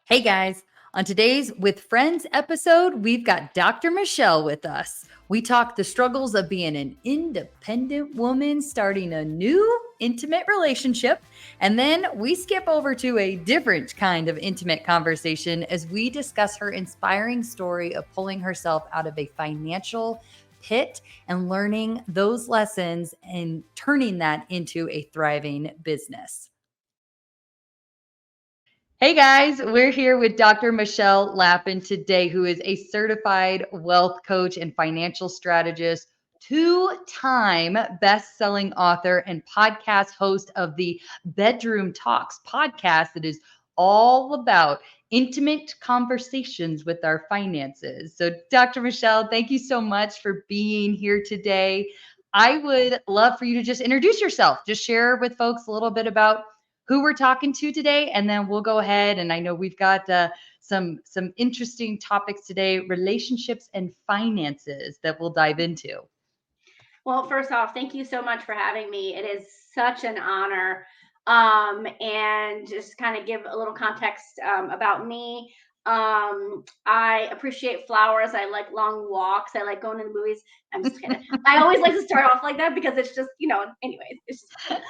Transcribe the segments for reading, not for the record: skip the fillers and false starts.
Hey guys, on today's With Friends episode, we've got Dr. Michelle with us. We talk the struggles of being an independent woman starting a new intimate relationship, and then we skip over to a different kind of intimate conversation as we discuss her inspiring story of pulling herself out of a financial pit and learning those lessons and turning that into a thriving business. Hey guys, we're here with Dr. Michelle Lappin today, who is a certified wealth coach and financial strategist, two-time best-selling author, and podcast host of the Bedroom Talks podcast that is all about intimate conversations with our finances. So, Dr. Michelle, thank you so much for being here today. I would love for you to just introduce yourself, just share with folks a little bit about who we're talking to today, and then we'll go ahead. And I know we've got some interesting topics today, relationships and finances that we'll dive into. Well, first off, thank you so much for having me. It is such an honor. And just kind of give a little context about me. I appreciate flowers. I like long walks. I like going to the movies. I'm just kidding. I always like to start off like that because it's just, anyways, it's just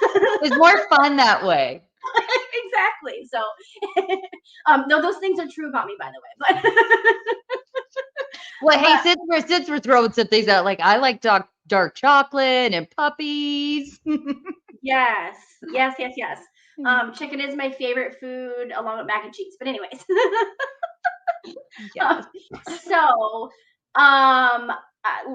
It's more fun that way. Exactly. So, no, those things are true about me, by the way. Well, hey, since we're throwing some things out, like I like dark chocolate and puppies. Yes. Chicken is my favorite food along with mac and cheese. But anyways. Yes. So,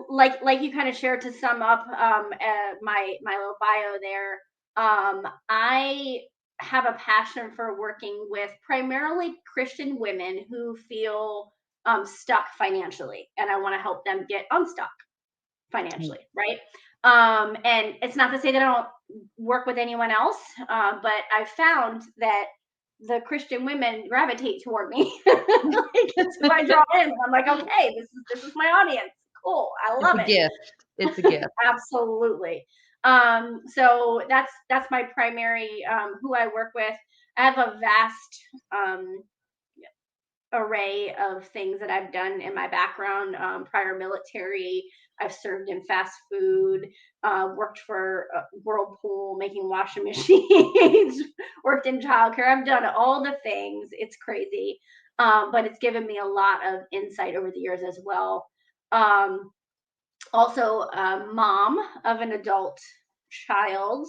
like you kind of shared to sum up my little bio there. I have a passion for working with primarily Christian women who feel stuck financially, and I want to help them get unstuck financially, right? And it's not to say that I don't work with anyone else, but I've found that the Christian women gravitate toward me. It's who I draw in. I'm like, okay, this is my audience. Cool. I love It's a gift. It's a gift. Absolutely. So that's my primary who I work with. I have a vast array of things that I've done in my background. Prior military, I've served in fast food, worked for Whirlpool making washing machines, worked in childcare. I've done all the things. It's crazy, but it's given me a lot of insight over the years as well. Also, mom of an adult child.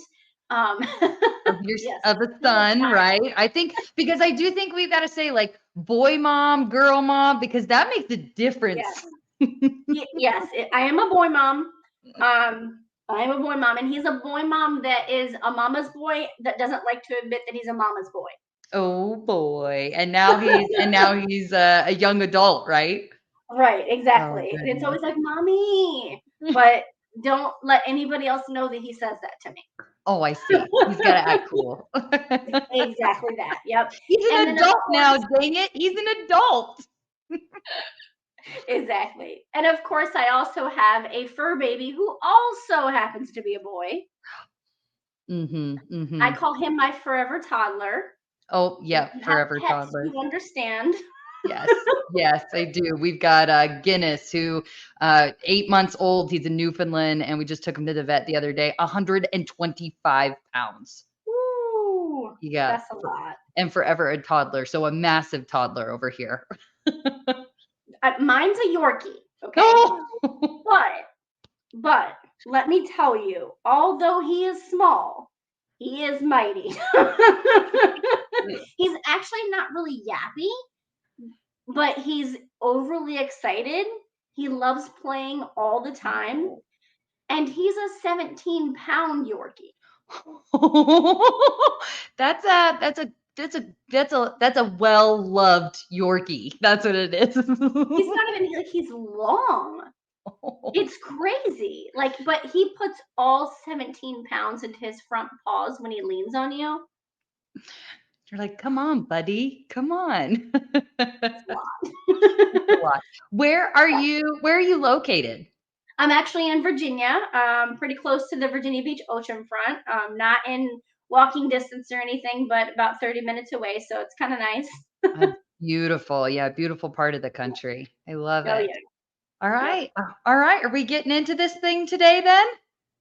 Yes. Of a son, right? I think because I do think we've got to say like boy mom, girl mom, because that makes a difference. Yes, I am a boy mom. I am a boy mom, and he's a boy mom that is a mama's boy that doesn't like to admit that he's a mama's boy. Oh boy! And now he's a young adult, right? Right, exactly. Oh, And it's always goodness. like, "Mommy," but don't let anybody else know that he says that to me. Oh, I see. He's got to act cool. Exactly that. Yep. He's And an then, of adult now. course, Dang it! He's an adult. exactly. And of course, I also have a fur baby who also happens to be a boy. I call him my forever toddler. Oh, If yeah, you have forever pets, toddler. you understand. Yes, yes, I do. We've got Guinness, who 8 months old. He's in Newfoundland, and we just took him to the vet the other day. 125 pounds. Ooh, Yeah, that's a lot. and forever a toddler, so a massive toddler over here. Mine's a Yorkie, okay? Oh, But let me tell you, although he is small, he is mighty. He's actually not really yappy, but he's overly excited. He loves playing all the time, and he's a 17-pound Yorkie. that's a well-loved Yorkie. That's what it is. He's not even like he's long. It's crazy. Like, but he puts all 17 pounds into his front paws when he leans on you. You're like, come on, buddy, come on. It's a lot. It's a lot. Where are you located? I'm actually in Virginia, pretty close to the Virginia Beach oceanfront. Not in walking distance or anything, but about 30 minutes away. So it's kind of nice. Beautiful. Yeah, beautiful part of the country. I love Oh it. yeah. All Yep. right. All right. Are we getting into this thing today then?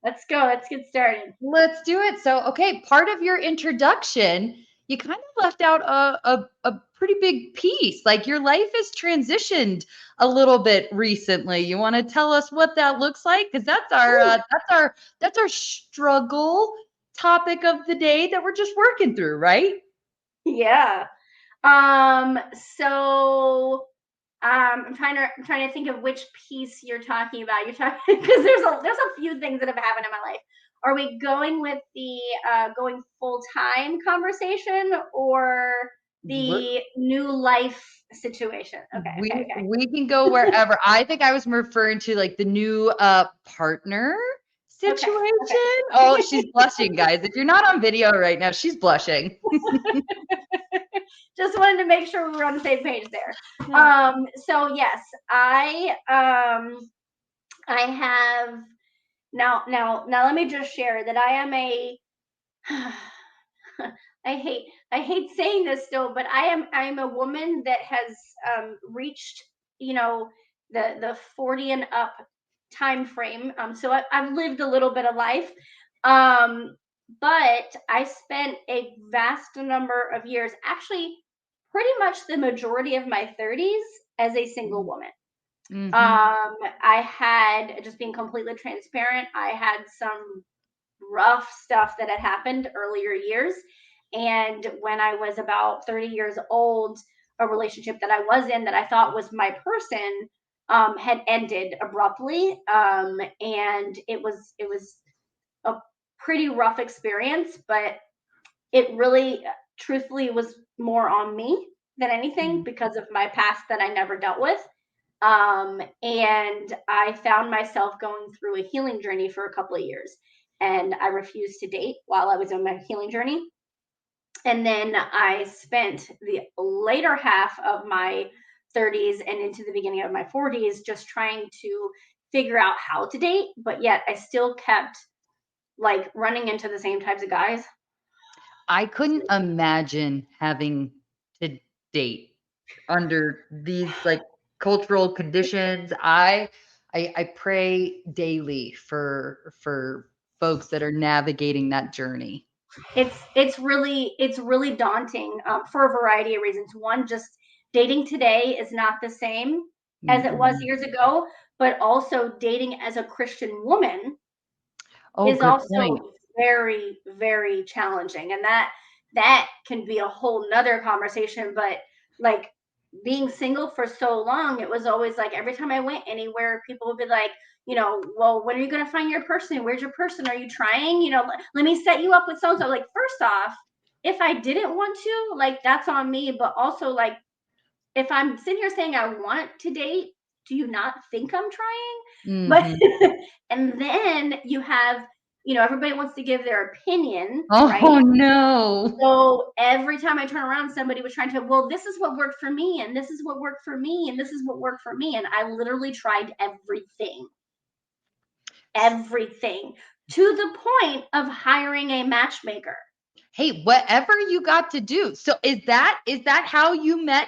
Let's go. Let's get started. Let's do it. So, okay, part of your introduction, you kind of left out a pretty big piece. Like your life has transitioned a little bit recently. You want to tell us what that looks like? Because that's our struggle topic of the day that we're just working through, right? Yeah. Um, so I'm trying to think of which piece you're talking about. You're talking because there's a few things that have happened in my life. Are we going with the going full time conversation or We're, the new life situation? Okay, okay, we okay. we can go wherever. I think I was referring to like the new partner Okay, situation. Oh, okay. she's blushing, guys. If you're not on video right now, she's blushing. Just wanted to make sure we were on the same page there. Yeah. So yes, I have now let me just share that I am a I hate saying this still, but I'm a woman that has reached, you know, the 40 and up time frame. So I've lived a little bit of life. Um, but I spent a vast number of years, actually pretty much the majority of my 30s as a single woman. Mm-hmm. I had, just being completely transparent, I had some rough stuff that had happened earlier years. And when I was about 30 years old, a relationship that I was in that I thought was my person had ended abruptly. And it was a pretty rough experience, but it really, truthfully, was more on me than anything because of my past that I never dealt with. And I found myself going through a healing journey for a couple of years. And I refused to date while I was on my healing journey. And then I spent the later half of my 30s and into the beginning of my 40s just trying to figure out how to date. But yet I still kept like running into the same types of guys. I couldn't imagine having to date under these like cultural conditions. I pray daily for folks that are navigating that journey. It's really daunting for a variety of reasons. One, just dating today is not the same as it was Mm-mm. years ago, but also dating as a Christian woman Oh, is good point. also very, very challenging. And that can be a whole nother conversation. But like being single for so long, it was always like every time I went anywhere, people would be like, well, when are you going to find your person? Where's your person? Are you trying? Let me set you up with so and so. Like, first off, if I didn't want to, like, that's on me. But also, like, if I'm sitting here saying I want to date, do you not think I'm trying? But Hmm. and then you have, everybody wants to give their opinion, right? Oh no. So every time I turn around, somebody was trying to, well, this is what worked for me, and this is what worked for me, and this is what worked for me. And I literally tried everything to the point of hiring a matchmaker. Hey, whatever you got to do. So is that how you met?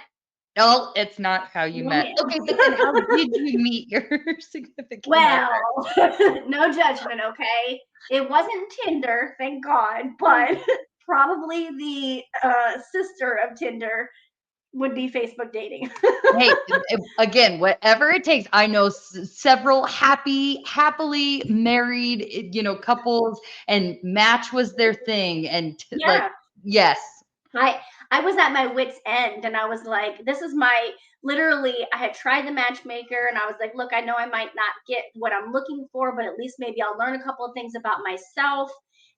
No, it's not how you No, met. ma'am. Okay, but then how did you meet your significant other? Well, no judgment, okay? It wasn't Tinder, thank God, but probably the sister of Tinder would be Facebook dating. Hey, again, whatever it takes. I know several happily married, couples, and Match was their thing. And like, Yeah. yes, I was at my wit's end and I was like, this is my, literally, I had tried the matchmaker and I was like, look, I know I might not get what I'm looking for, but at least maybe I'll learn a couple of things about myself.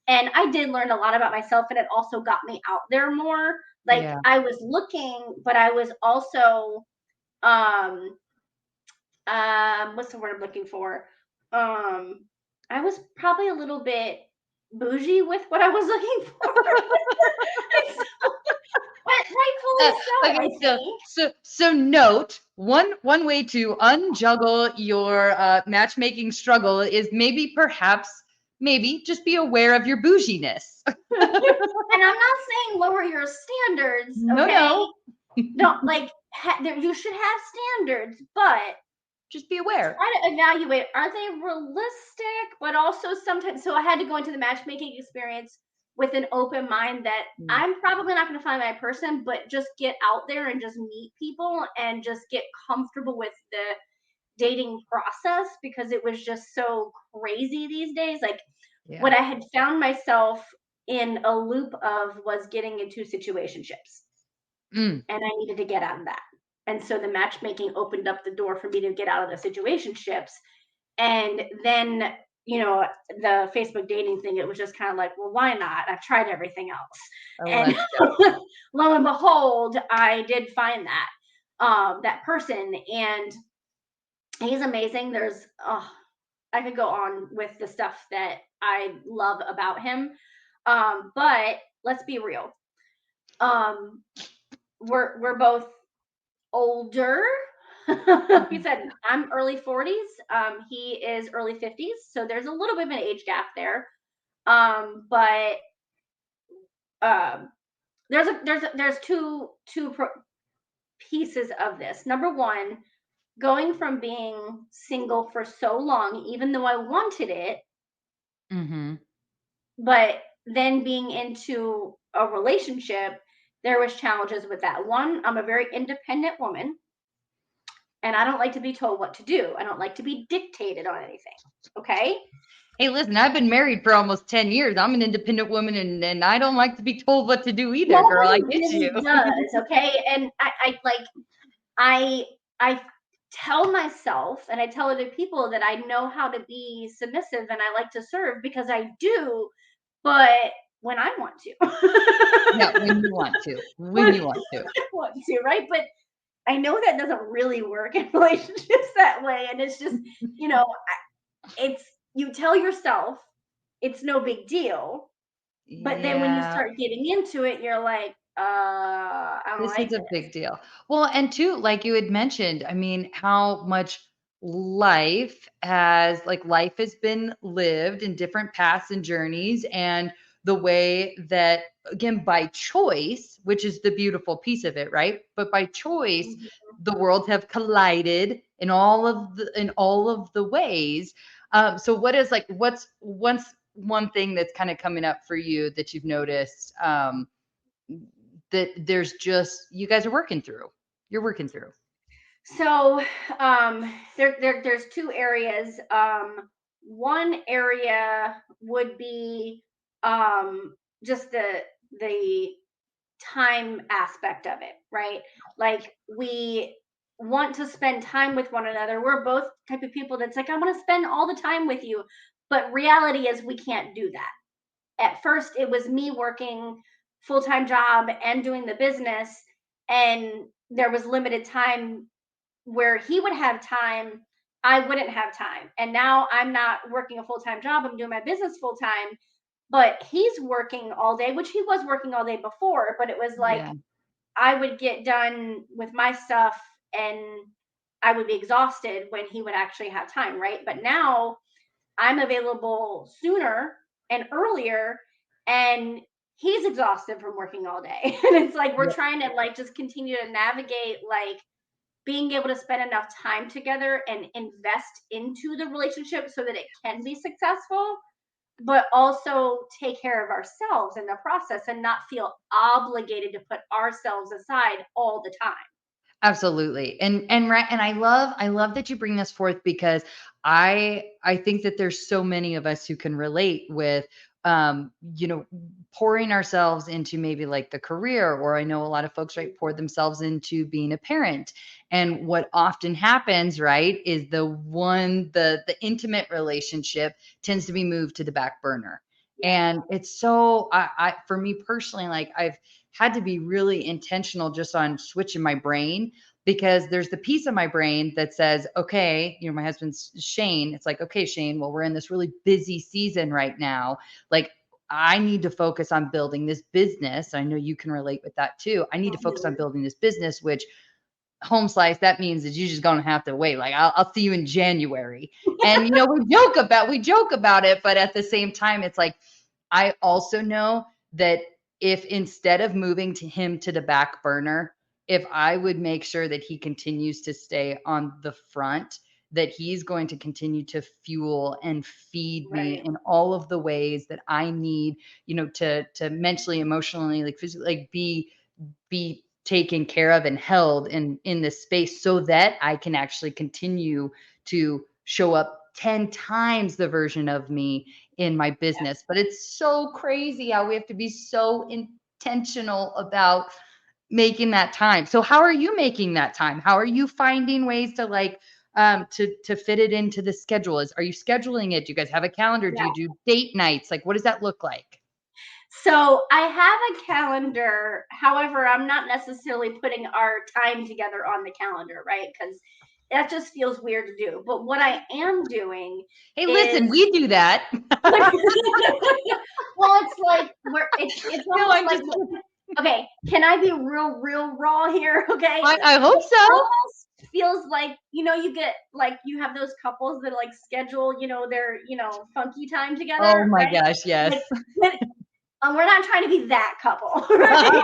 And I did learn a lot about myself, and it also got me out there more. Like, yeah. I was looking, but I was also um what's the word I'm looking for? Um I was probably a little bit bougie with what I was looking for. But rightfully so, Okay, I so think. note one way to unjuggle your matchmaking struggle is maybe just be aware of your bouginess. And I'm not saying lower your standards, No, okay? no. don't like, you should have standards, but Just be aware. try to evaluate, are they realistic? But also sometimes, so I had to go into the matchmaking experience with an open mind that Mm. I'm probably not going to find my person, but just get out there and just meet people and just get comfortable with the dating process, because it was just so crazy these days. Like, what Yeah. I had found myself in a loop of was getting into situationships, Mm. and I needed to get out of that. And so the matchmaking opened up the door for me to get out of the situationships. And then, the Facebook dating thing, it was just kind of like, well, why not? I've tried everything else. Oh, And let's go. lo and behold, I did find that person, and he's amazing. I could go on with the stuff that I love about him. But let's be real. Um, we're both older. He Mhm. said I'm early 40s. He is early 50s, so there's a little bit of an age gap there. But um, there's pieces of this. Number one, going from being single for so long, even though I wanted it, Mhm. but then being into a relationship, there was challenges with that. One, I'm a very independent woman, and I don't like to be told what to do. I don't like to be dictated on anything. Okay. Hey, listen, I've been married for almost 10 years. I'm an independent woman and I don't like to be told what to do either, girl. I Nobody get you. really does. Okay. And I tell myself, and I tell other people, that I know how to be submissive and I like to serve, because I do, but when I want to. Yeah, when you want to. When When you want to. I want to, right? But I know that doesn't really work in relationships that way. And it's just, you know, it's, you tell yourself it's no big deal, but then when you Yeah. start getting into it, you're like, I don't This is like a this. big deal. Well, and too, like you had mentioned, I mean, how much life has been lived in different paths and journeys, and the way that, again, by choice, which is the beautiful piece of it, right? But by choice, Mhm. the worlds have collided in all of the ways. So what is like what's one thing that's kind of coming up for you that you've noticed? That there's just you guys are working through. You're working through. So there's two areas. One area would be just the time aspect of it, right? Like, we want to spend time with one another. We're both type of people that's like, I want to spend all the time with you. But reality is we can't do that. At first it was me working full-time job and doing the business, and there was limited time where he would have time, I wouldn't have time. And now I'm not working a full-time job, I'm doing my business full time, but he's working all day, which he was working all day before, but it was like Yeah. I would get done with my stuff and I would be exhausted when he would actually have time, right? But now I'm available sooner and earlier, and he's exhausted from working all day. And it's like we're Yep. trying to like just continue to navigate, like, being able to spend enough time together and invest into the relationship so that it can be successful, but also take care of ourselves in the process and not feel obligated to put ourselves aside all the time. Absolutely. And right, and I love that you bring this forth because I think that there's so many of us who can relate with you know, pouring ourselves into maybe like the career, or I know a lot of folks, right, pour themselves into being a parent. And what often happens, right, is the intimate relationship tends to be moved to the back burner. Yeah. And it's so I for me personally, like I've had to be really intentional just on switching my brain, because there's the piece of my brain that says, okay, you know, my husband's Shane. It's like, okay, Shane, well, we're in this really busy season right now. Like, I need to focus on building this business. I know you can relate with that too. I need to focus on Mhm. building this business, which home slice, that means that you're just going to have to wait. Like, I'll see you in January. And, you know, we joke about it, but at the same time, it's like, I also know that if instead of moving to him to the back burner, if I would make sure that he continues to stay on the front, that he's going to continue to fuel and feed me Right. in all of the ways that I need, to mentally, emotionally, like physically, like be taken care of and held in this space so that I can actually continue to show up 10 times the version of me in my business. But it's so crazy how we have to be so intentional about making that time. So how are you making that time? How are you finding ways to to fit it into the schedule? Are you scheduling it? Do you guys have a calendar? Do Yeah. you do date nights? Like what does that look like? So I have a calendar. However, I'm not necessarily putting our time together on the calendar, right? Because that just feels weird to do. But what I am doing Hey, listen, is we do that. well, it's like it's No, almost I'm like just okay, can I be real raw here? Okay. I hope It so. almost feels like, you get like you have those couples that like schedule, their, funky time Oh together, my right? gosh, yes. Like we're not trying to be that couple, right?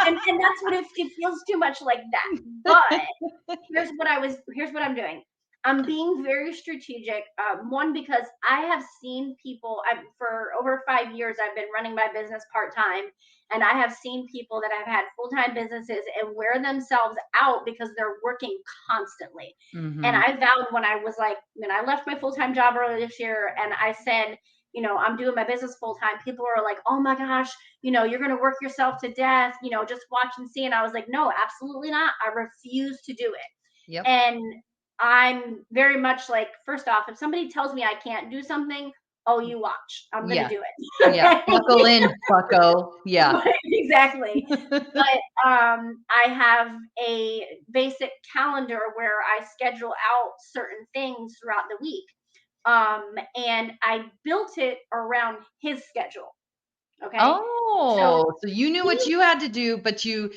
And that's what it feels too much like that. But here's what I'm doing. I'm being very strategic. One, because I have seen people. For over 5 years, I've been running my business part time, and I have seen people that have had full time businesses and wear themselves out because they're working constantly. And Mhm. I vowed when I was like, when I left my full time job earlier this year, and I said, I'm doing my business full time. People are like, oh my gosh, you're going to work yourself to death, just watch and see. And I was like, no, absolutely not. I refuse to do it. Yep. And I'm very much like, first off, if somebody tells me I can't do something, oh, you watch, I'm going to Yeah. do it. Yeah. Buckle Okay. in, bucko. Yeah. Exactly. But I have a basic calendar where I schedule out certain things throughout the week. And I built it around his schedule. Okay. So Oh, so you knew he, what you had to do, but you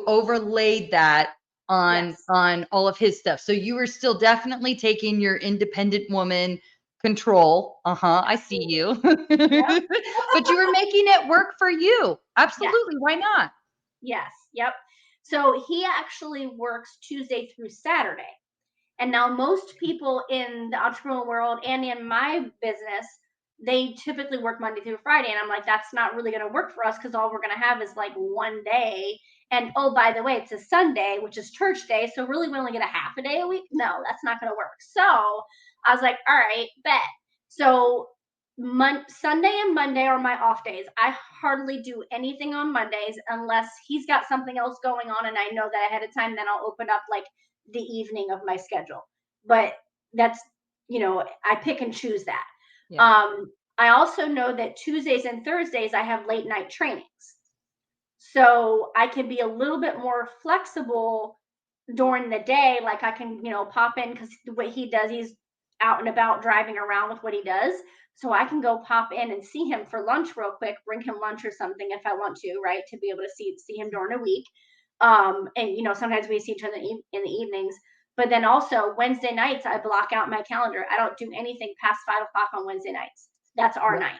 overlaid that on yes, on all of his stuff. So you were still definitely taking your independent woman control. Uh-huh, I see absolutely. you. Yep. But you were making it work for you. Yes. Absolutely. Why not? Yes. Yep. So he actually works Tuesday through Saturday. And now most people in the entrepreneurial world and in my business, they typically work Monday through Friday. And I'm like, that's not really going to work for us because all we're going to have is like one day. And oh, by the way, it's a Sunday, which is church day. So really, we only get a half a day a week. No, that's not going to work. So I was like, all right, bet. So Sunday and Monday are my off days. I hardly do anything on Mondays unless he's got something else going on and I know that ahead of time. Then I'll open up like the evening of my schedule. But that's, I pick and choose that. Yeah. I also know that Tuesdays and Thursdays I have late night trainings. So I can be a little bit more flexible during the day. Like I can, pop in because what he does, he's out and about driving around with what he does. So I can go pop in and see him for lunch real quick, bring him lunch or something if I want to, right? To be able to see him during the week. And sometimes we see each other in the evenings. But then also Wednesday nights, I block out my calendar. I don't do anything past 5 o'clock on Wednesday nights. That's our Yep. night.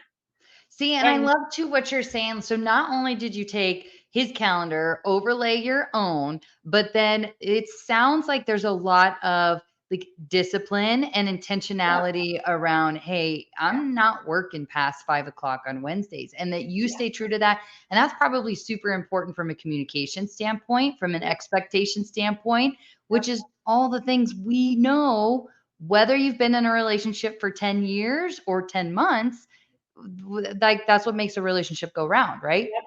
See, and I And love too what you're saying. So not only did you take his calendar, overlay your own, but then it sounds like there's a lot of like discipline and yeah, intentionality around, hey, yeah, I'm not working past 5 o'clock on Wednesdays, and that you yeah, stay true to that. And that's probably super important from a communication standpoint, from an yep, expectation standpoint, which yep, is all the things we know, whether you've been in a relationship for 10 years or 10 months, like that's what makes a relationship go round, right? yep.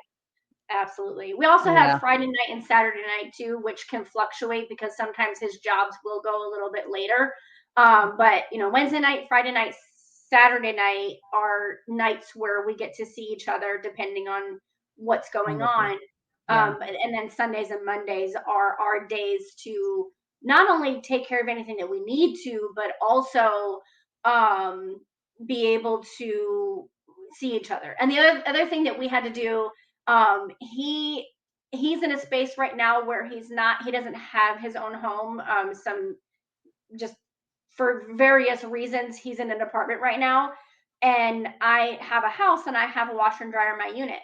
Absolutely. We also have Yeah. Friday night and Saturday night too, which can fluctuate because sometimes his jobs will go a little bit later. But Wednesday night, Friday night, Saturday night are nights where we get to see each other depending on what's going Wonderful. on. Yeah. And then Sundays and Mondays are our days to not only take care of anything that we need to, but also um, be able to see each other. And the other thing that we had to do, he's in a space right now where he doesn't have his own home. Some just for various reasons, he's in an apartment right now. And I have a house and I have a washer and dryer in my unit.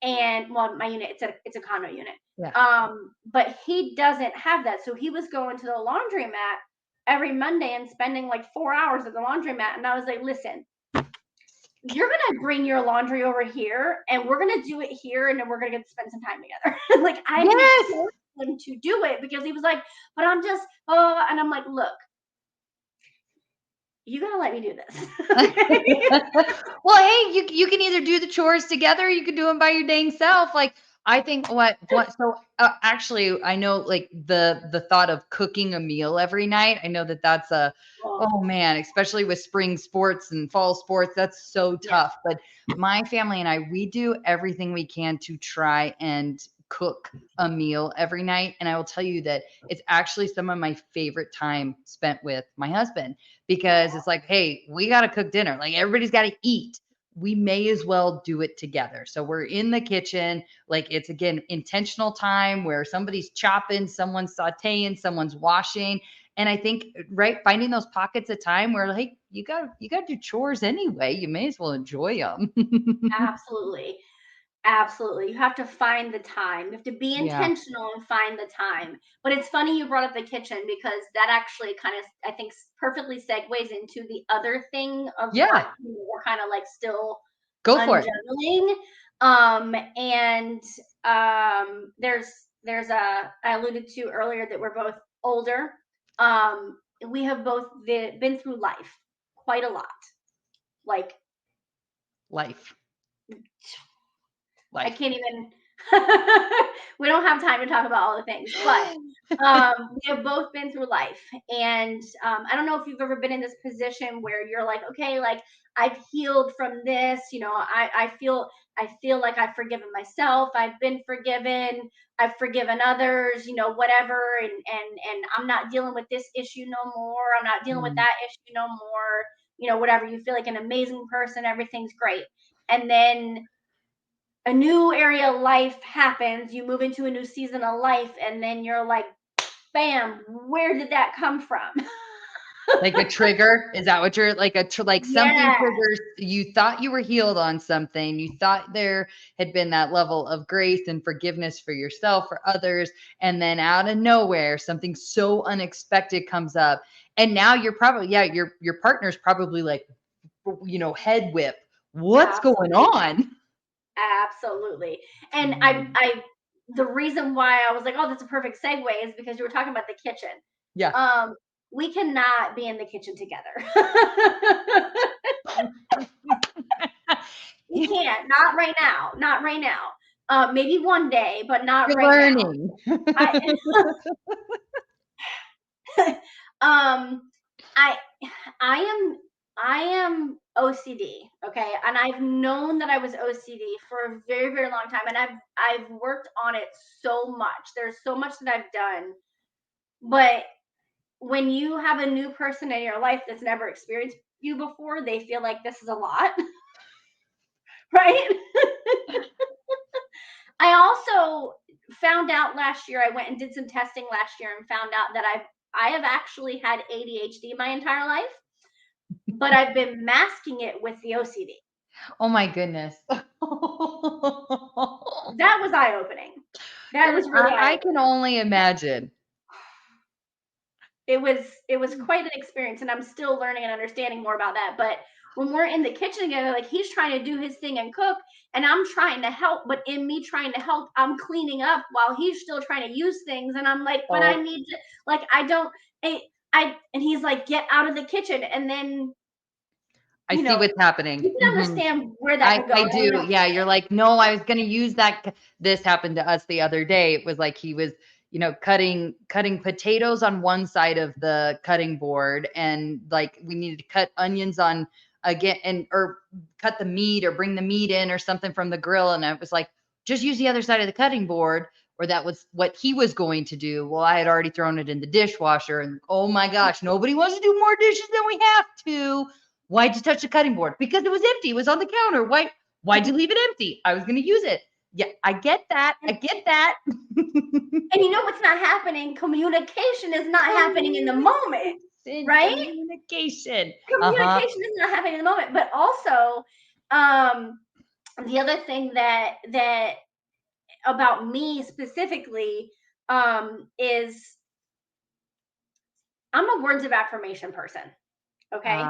And well, my unit, it's a condo unit. Yeah. But he doesn't have that. So he was going to the laundromat every Monday and spending like 4 hours at the laundromat. And I was like, listen, you're gonna bring your laundry over here and we're gonna do it here and then we're gonna get to spend some time together. Like I just Yes. forced him to do it because he was like, but I'm just and I'm like, look, you gotta let me do this. Well, hey, you can either do the chores together, or you can do them by your dang self. Like I think so actually I know like the thought of cooking a meal every night. I know that that's Oh, oh man, especially with spring sports and fall sports, that's so yes. tough. But my family and I, we do everything we can to try and cook a meal every night. And I will tell you that it's actually some of my favorite time spent with my husband because it's like, hey, we got to cook dinner. Like everybody's got to eat. We may as well do it together. So we're in the kitchen. Like it's again intentional time where somebody's chopping, someone's sauteing, someone's washing. And I think right, finding those pockets of time where like you got to do chores anyway. You may as well enjoy them. Absolutely. Absolutely. You have to find the time. You have to be Yeah. intentional and find the time. But it's funny you brought up the kitchen because that actually kind of, I think, perfectly segues into the other thing of what Yeah. we're kind of like still Go for it. unjuggling. And there's a I alluded to earlier that we're both older. We have both been through life quite a lot. Like Life. I Life. can't even. We don't have time to talk about all the things, but we have both been through life, and I don't know if you've ever been in this position where you're like, okay, like I've healed from this. I feel like I've forgiven myself. I've been forgiven. I've forgiven others. Whatever, and I'm not dealing with this issue no more. I'm not dealing with Mm. that issue no more. Whatever. You feel like an amazing person. Everything's great, and then a new area of life happens, you move into a new season of life, and then you're like, bam, where did that come from? Like a trigger? Is that what you're like like something Yeah, triggers you thought you were healed on something. You thought there had been that level of grace and forgiveness for yourself, for others, and then out of nowhere something so unexpected comes up. And now you're probably your partner's probably like head whip. What's going absolutely. on? Absolutely. And Mm. the reason why I was like, oh, that's a perfect segue is because you were talking about the kitchen. Yeah. Um, we cannot be in the kitchen together. We can't. Not right now. Not right now. Maybe one day, but not You're right now. learning. I um I I am I am OCD, okay? And I've known that I was OCD for a very, very long time, and I've worked on it so much. There's so much that I've done. But when you have a new person in your life that's never experienced you before, they feel like this is a lot, right? I also found out last year, I went and did some testing last year and found out that I have actually had ADHD my entire life, but I've been masking it with the OCD. Oh my goodness. That was eye opening. That That was really eye I can opening. only imagine. It was quite an experience, and I'm still learning and understanding more about that. But when we're in the kitchen together, like he's trying to do his thing and cook, and I'm trying to help. But in me trying to help, I'm cleaning up while he's still trying to use things, and I'm like, but I Oh, need to, like, I don't, and he's like, get out of the kitchen, and then I you see know, what's happening. you can Mhm. understand where that could go. I do. Yeah, you're like, "No, I was gonna use that." This happened to us the other day. It was like he was, cutting potatoes on one side of the cutting board, and like we needed to cut onions on again, and or cut the meat or bring the meat in or something from the grill, and I was like, "Just use the other side of the cutting board." Or that was what he was going to do. Well, I had already thrown it in the dishwasher, and oh my gosh, nobody wants to do more dishes than we have to. Why'd you touch the cutting board? Because it was empty. It was on the counter. Why'd you leave it empty? I was going to use it. Yeah, I get that. I get that. And you know what's not happening? Communication is not happening in the moment, right? Communication. Uh-huh. Communication is not happening in the moment. But also, um, the other thing that about me specifically is I'm a words of affirmation person. Okay.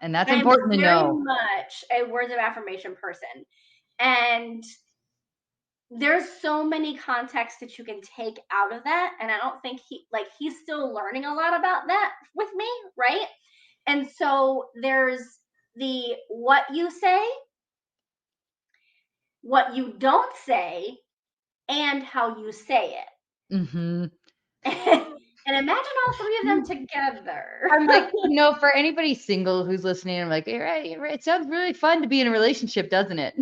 And that's I am important to very know. much a words of affirmation person. And there's so many contexts that you can take out of that. And I don't think he's still learning a lot about that with me, right? And so there's the what you say, what you don't say, and how you say it. Mm-hmm. And imagine all three of them together. I'm like, for anybody single who's listening, I'm like, you're right, you're right. It sounds really fun to be in a relationship, doesn't it?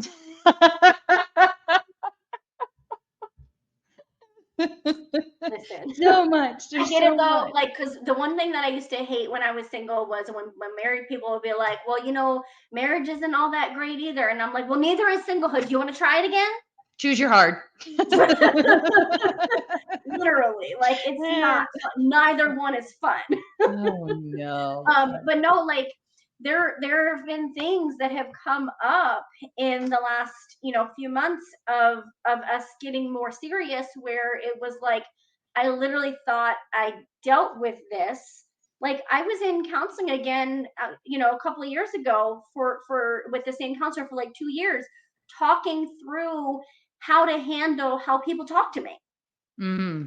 Listen, So much. I There's get it so though, much. like, because the one thing that I used to hate when I was single was when married people would be like, well, marriage isn't all that great either. And I'm like, well, neither is singlehood. Do you want to try it again? Choose your hard. Literally, like it's not, neither one is fun. Oh no. But no, like there have been things that have come up in the last few months of us getting more serious, where it was like I literally thought I dealt with this. Like I was in counseling again, a couple of years ago for with the same counselor for like 2 years, talking through how to handle how people talk to me. Mm-hmm.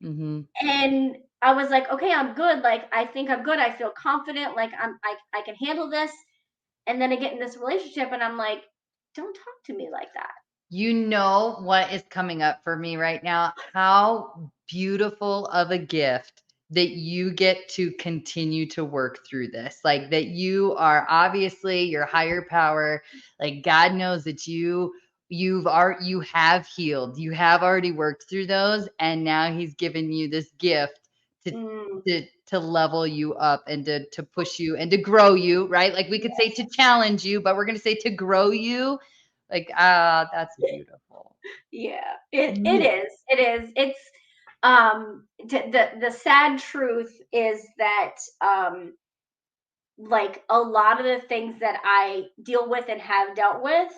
Mm-hmm. And I was like, okay, I'm good. Like, I think I'm good. I feel confident. Like, I can handle this. And then I get in this relationship, and I'm like, don't talk to me like that. You know what is coming up for me right now? How beautiful of a gift that you get to continue to work through this. Like that you are obviously your higher power. Like God knows that you have healed. You have already worked through those, and now he's given you this gift to Mm, to level you up and to push you and to grow you, right? Like we could say to challenge you, but we're going to say to grow you. Like, that's beautiful. yeah, it Yeah. is. It is. It's the sad truth is that like a lot of the things that I deal with and have dealt with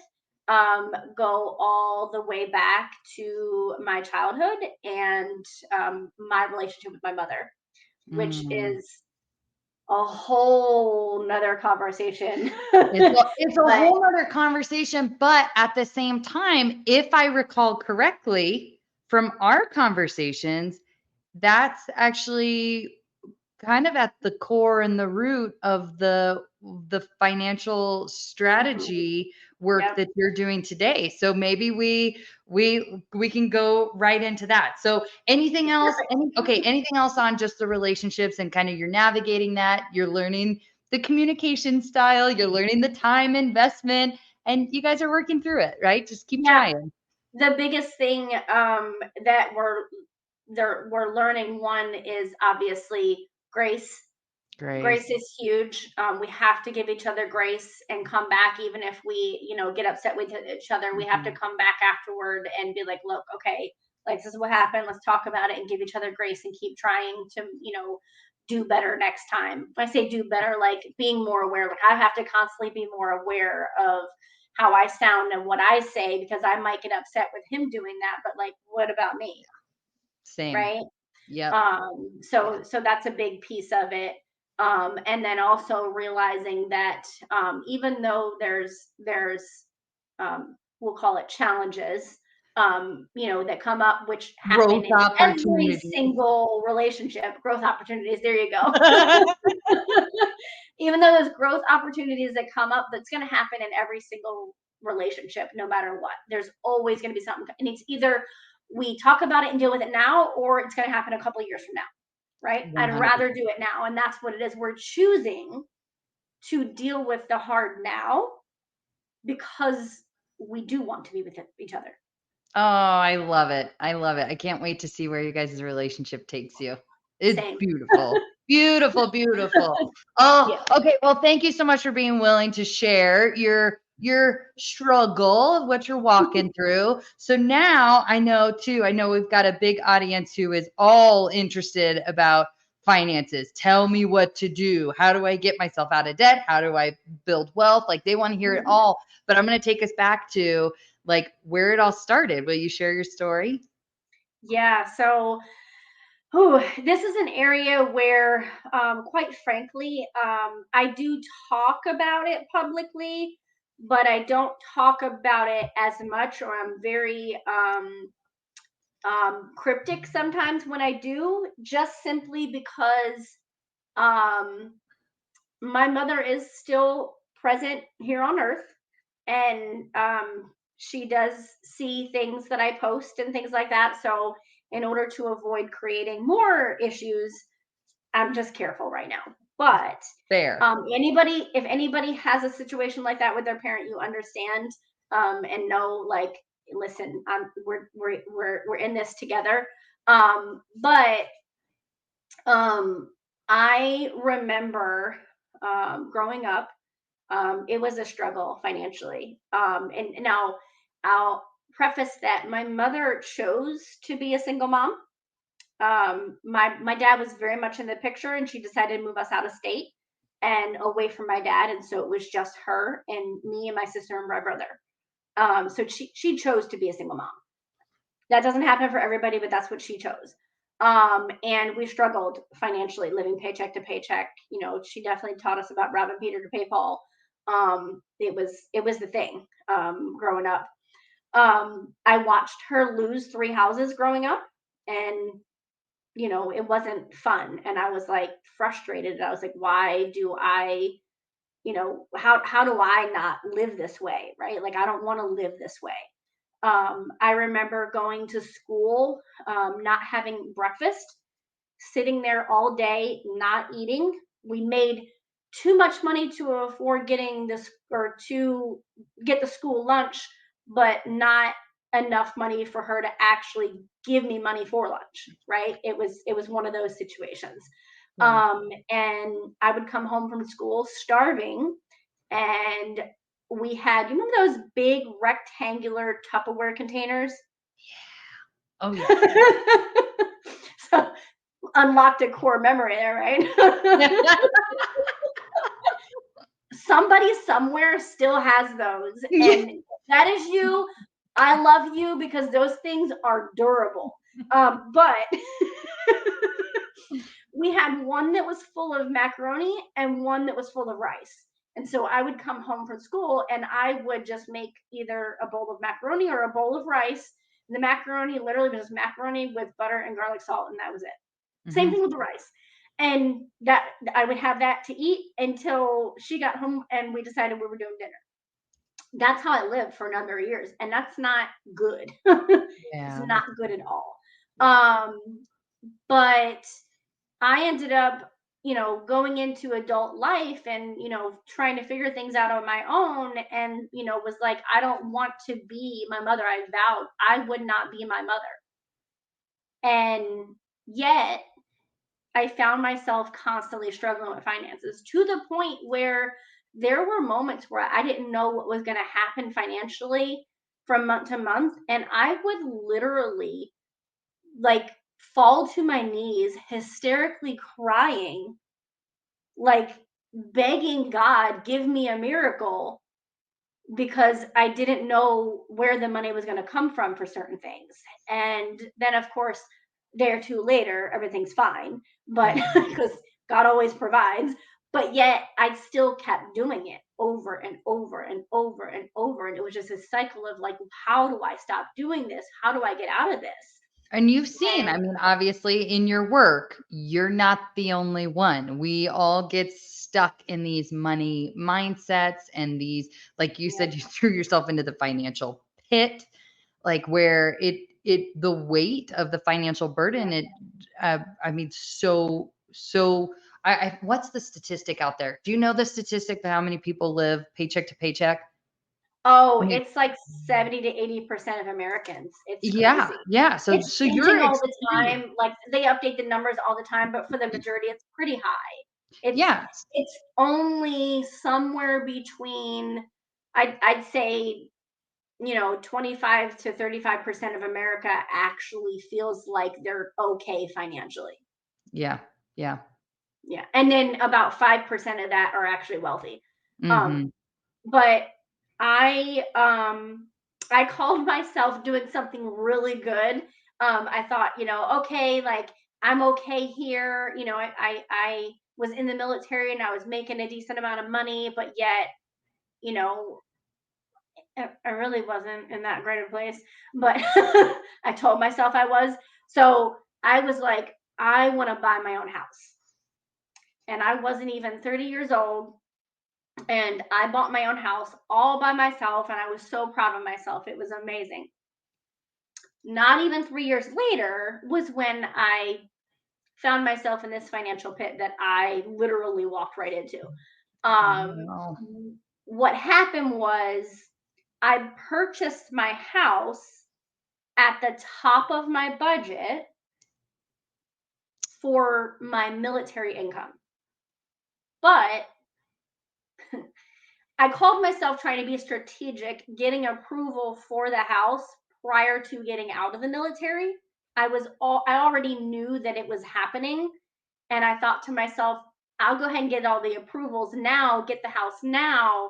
go all the way back to my childhood and my relationship with my mother, which Mm. is a whole nother conversation. It's a But whole other conversation, but at the same time, if I recall correctly from our conversations, that's actually kind of at the core and the root of the financial mhm, strategy work yep. that you're doing today. So maybe we can go right into that. So anything else? Anything else on just the relationships and kind of you're navigating that, you're learning the communication style, you're learning the time investment, and you guys are working through it, right? Just keep Yeah, trying. the biggest thing that we're learning, one is obviously grace. Grace Grace. is huge. We have to give each other grace and come back, even if we, get upset with each other. We have to Mhm. come back afterward and be like, look, okay, like this is what happened. Let's talk about it and give each other grace and keep trying to, do better next time. When I say do better, like being more aware. Like I have to constantly be more aware of how I sound and what I say, because I might get upset with him doing that. But like, what about me? Same. Right? Yep. So that's a big piece of it. And then also realizing that even though there's we'll call it challenges, that come up, which happen Growth in every opportunity. single relationship. Growth opportunities, there you go. Even though there's growth opportunities that come up, that's going to happen in every single relationship, no matter what. There's always going to be something, and it's either we talk about it and deal with it now, or it's going to happen a couple of years from now, right? I'd rather 100%. do it now, and that's what it is. We're choosing to deal with the hard now because we do want to be with each other. Oh, I love it. I love it. I can't wait to see where you guys' relationship takes you. It's Same. beautiful. Beautiful, beautiful. Oh, Yeah. okay. Well, thank you so much for being willing to share your struggle of what you're walking through. So now I know too, I know we've got a big audience who is all interested about finances. Tell me what to do. How do I get myself out of debt? How do I build wealth? Like they want to hear it all. But I'm going to take us back to like where it all started. Will you share your story? Yeah. So, this is an area where, quite frankly, I do talk about it publicly, but I don't talk about it as much, or I'm very cryptic sometimes when I do, just simply because um, my mother is still present here on earth, and she does see things that I post and things like that. So, in order to avoid creating more issues, I'm just careful right now. But Fair. if anybody has a situation like that with their parent, you understand, and know, like, listen, we're in this together. But I remember growing up, it was a struggle financially. And now I'll preface that my mother chose to be a single mom. My dad was very much in the picture, and she decided to move us out of state and away from my dad, and so it was just her and me and my sister and my brother. So she chose to be a single mom. That doesn't happen for everybody, but that's what she chose. And we struggled financially, living paycheck to paycheck. You know, she definitely taught us about robbing Peter to pay Paul. It was the thing growing up. I watched her lose 3 houses growing up, and it wasn't fun. And I was like frustrated. I was like, why do I, how do I not live this way? Right? Like, I don't want to live this way. I remember going to school, not having breakfast, sitting there all day, not eating. We made too much money to afford getting this, or to get the school lunch, but not enough money for her to actually give me money for lunch. Right? It was one of those situations. Yeah. And I would come home from school starving, and we had, you remember those big rectangular Tupperware containers? Oh yeah. So, unlocked a core memory there, right? Somebody somewhere still has those. And if that is you, I love you, because those things are durable. But we had one that was full of macaroni and one that was full of rice. And so I would come home from school and I would just make either a bowl of macaroni or a bowl of rice. And the macaroni literally was just macaroni with butter and garlic salt, and that was it. Same Mhm. thing with the rice. And that I would have that to eat until she got home and we decided we were doing dinner. That's how I lived for a number of years. And that's not good. It's Yeah. not good at all. But I ended up, going into adult life and, trying to figure things out on my own, and, was like, I don't want to be my mother. I vowed I would not be my mother. And yet I found myself constantly struggling with finances, to the point where there were moments where I didn't know what was going to happen financially from month to month. And I would literally, like, fall to my knees, hysterically crying, like begging God, give me a miracle, because I didn't know where the money was going to come from for certain things. And then, of course, day or two later, everything's fine, but Yeah. because God always provides. But yet, I still kept doing it over and over and over and over. And it was just a cycle of like, how do I stop doing this? How do I get out of this? And you've seen, I And mean, obviously in your work, you're not the only one. We all get stuck in these money mindsets and these, like you said, you threw yourself into the financial pit, like where the weight of the financial burden, I mean, what's the statistic out there? Do you know the statistic of how many people live paycheck to paycheck? I oh, mean, it's like 70 to 80% of Americans. It's yeah, crazy. yeah. So, It's so you're changing all the extreme. time. Like, they update the numbers all the time, but for the majority, it's pretty high. It's Yeah. it's only somewhere between, I'd say, 25 to 35% of America actually feels like they're okay financially. Yeah. Yeah. Yeah. And then about 5% of that are actually wealthy. Um, Mm-hmm. but I called myself doing something really good. I thought, okay, like I'm okay here. I was in the military and I was making a decent amount of money, but yet, you know, I really wasn't in that great a place. But I told myself I was. So I was like, I want to buy my own house. And I wasn't even 30 years old. And I bought my own house all by myself. And I was so proud of myself. It was amazing. Not even 3 years later was when I found myself in this financial pit that I literally walked right into. Um, Wow. what happened was I purchased my house at the top of my budget for my military income. But I called myself trying to be strategic, getting approval for the house prior to getting out of the military. I already knew that it was happening, and I thought to myself, I'll go ahead and get all the approvals now, get the house now,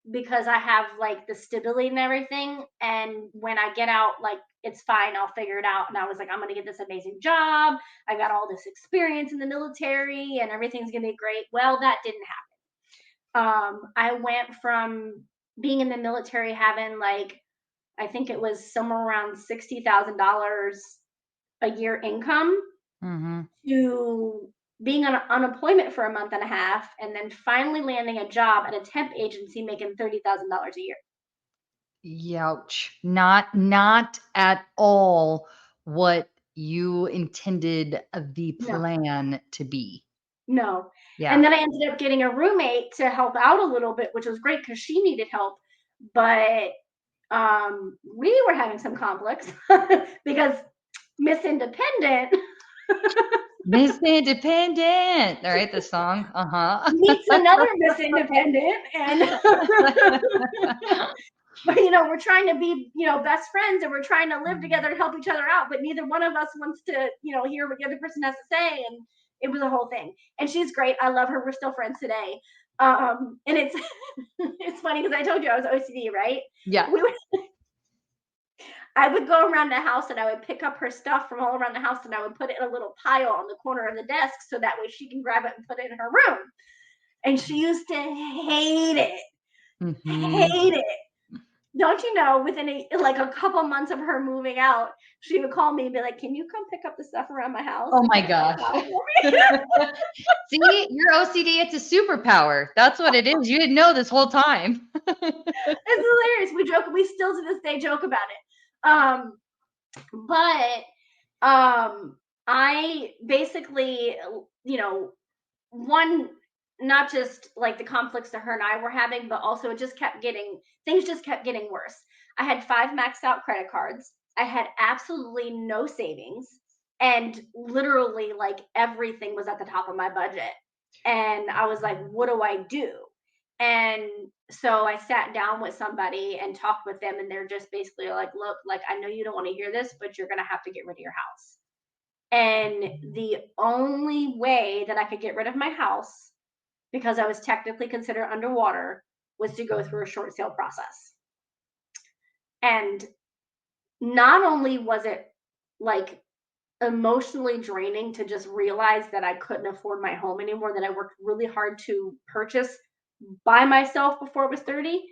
because I have like the stability and everything. And when I get out, like it's fine, I'll figure it out. And I was like, I'm gonna get this amazing job. I got all this experience in the military and everything's gonna be great. Well, that didn't happen. I went from being in the military having like I think it was somewhere around $60,000 a year income Mm-hmm. to being on unemployment for a month and a half and then finally landing a job at a temp agency making $30,000 a year. Youch. Not at all what you intended the No, plan to be. no. And Yeah. then I ended up getting a roommate to help out a little bit, which was great because she needed help. But we were having some conflicts because Miss Independent Miss Independent. All right, the song. meets another Miss Independent, and but we're trying to be best friends, and we're trying to live together and help each other out, but neither one of us wants to hear what the other person has to say, and it was a whole thing. And she's great, I love her, we're still friends today. And it's it's funny because I told you I was OCD, right? Yeah. we would I would go around the house and I would pick up her stuff from all around the house and I would put it in a little pile on the corner of the desk so that way she can grab it and put it in her room. And she used to hate it. Mm-hmm. Hate it. Don't you know, within a couple months of her moving out, she would call me and be like, "Can you come pick up the stuff around my house Oh and my put it out gosh. for me?" See, your OCD, it's a superpower. That's what it is. You didn't know this whole time. It's hilarious. We still to this day joke about it. But I basically, one, not just like the conflicts that her and I were having, but also things just kept getting worse. I had 5 maxed out credit cards. I had absolutely no savings, and literally like everything was at the top of my budget. And I was like, what do I do? And so I sat down with somebody and talked with them, and they're just basically like, look, like I know you don't want to hear this, but you're going to have to get rid of your house. And the only way that I could get rid of my house, because I was technically considered underwater, was to go through a short sale process. And not only was it like emotionally draining to just realize that I couldn't afford my home anymore, that I worked really hard to purchase by myself before I was 30,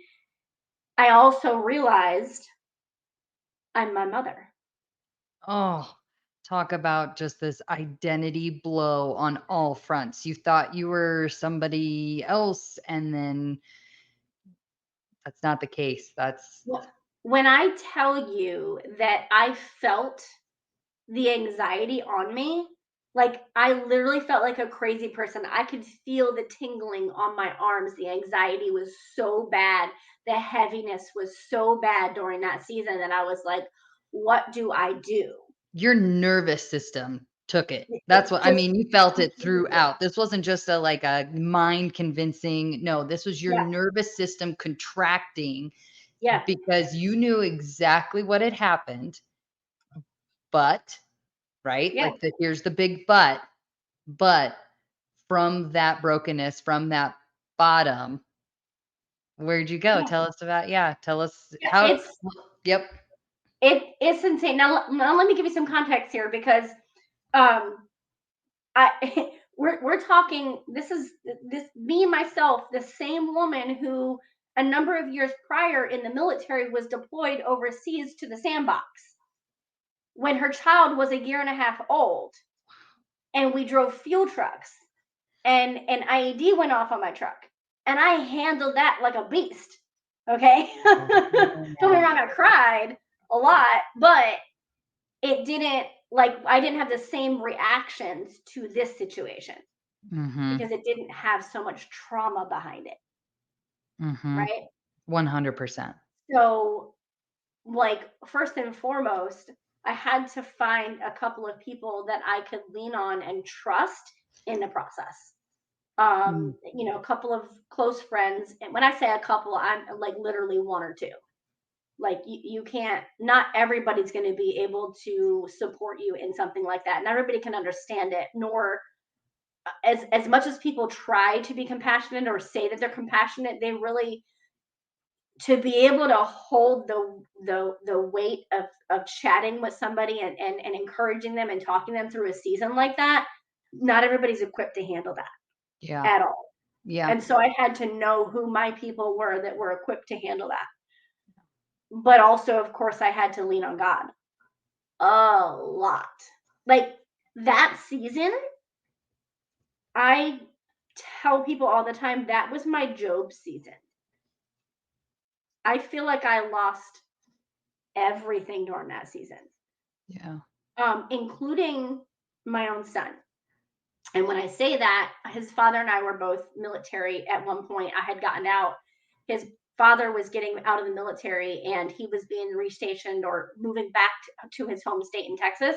I also realized I'm my mother. Oh, talk about just this identity blow on all fronts. You thought you were somebody else, and then that's not the case. That's When I tell you that I felt the anxiety on me, like I literally felt like a crazy person. I could feel the tingling on my arms. The anxiety was so bad. The heaviness was so bad during that season that I was like, what do I do? your nervous system took it. It That's what I just mean. You felt it completely did. throughout. This wasn't just a like a mind convincing. No, this was your Yeah. nervous system contracting Yeah. because you knew exactly what had happened. But, right? Yeah. Like here's the big but. But from that brokenness, from that bottom, where'd you go? Yeah. Tell us about, yeah, tell us Yeah, how, yep. it's insane. Now let me give you some context here because um I we're talking, this is this me myself, the same woman who a number of years prior in the military was deployed overseas to the sandbox when her child was a year and a half old, and we drove fuel trucks, and an IED went off on my truck, and I handled that like a beast. Okay. Don't get me wrong, I cried a lot, but it didn't, like, I didn't have the same reactions to this situation Mm-hmm. because it didn't have so much trauma behind it, Mm-hmm. right? 100%. So, like, first and foremost, I had to find a couple of people that I could lean on and trust in the process. Mm. A couple of close friends. And when I say a couple, I'm like literally one or two. Like you can't, not everybody's going to be able to support you in something like that. And everybody can understand it, nor as much as people try to be compassionate or say that they're compassionate, they really, to be able to hold the weight of chatting with somebody and encouraging them and talking them through a season like that, not everybody's equipped to handle that Yeah. at all. Yeah. And so I had to know who my people were that were equipped to handle that. But also, of course, I had to lean on God a lot. Like that season, I tell people all the time that was my Job season. I feel like I lost everything during that season, Yeah. including my own son. And when I say that, his father and I were both military at one point. I had gotten out. His father was getting out of the military and he was being restationed or moving back to his home state in Texas.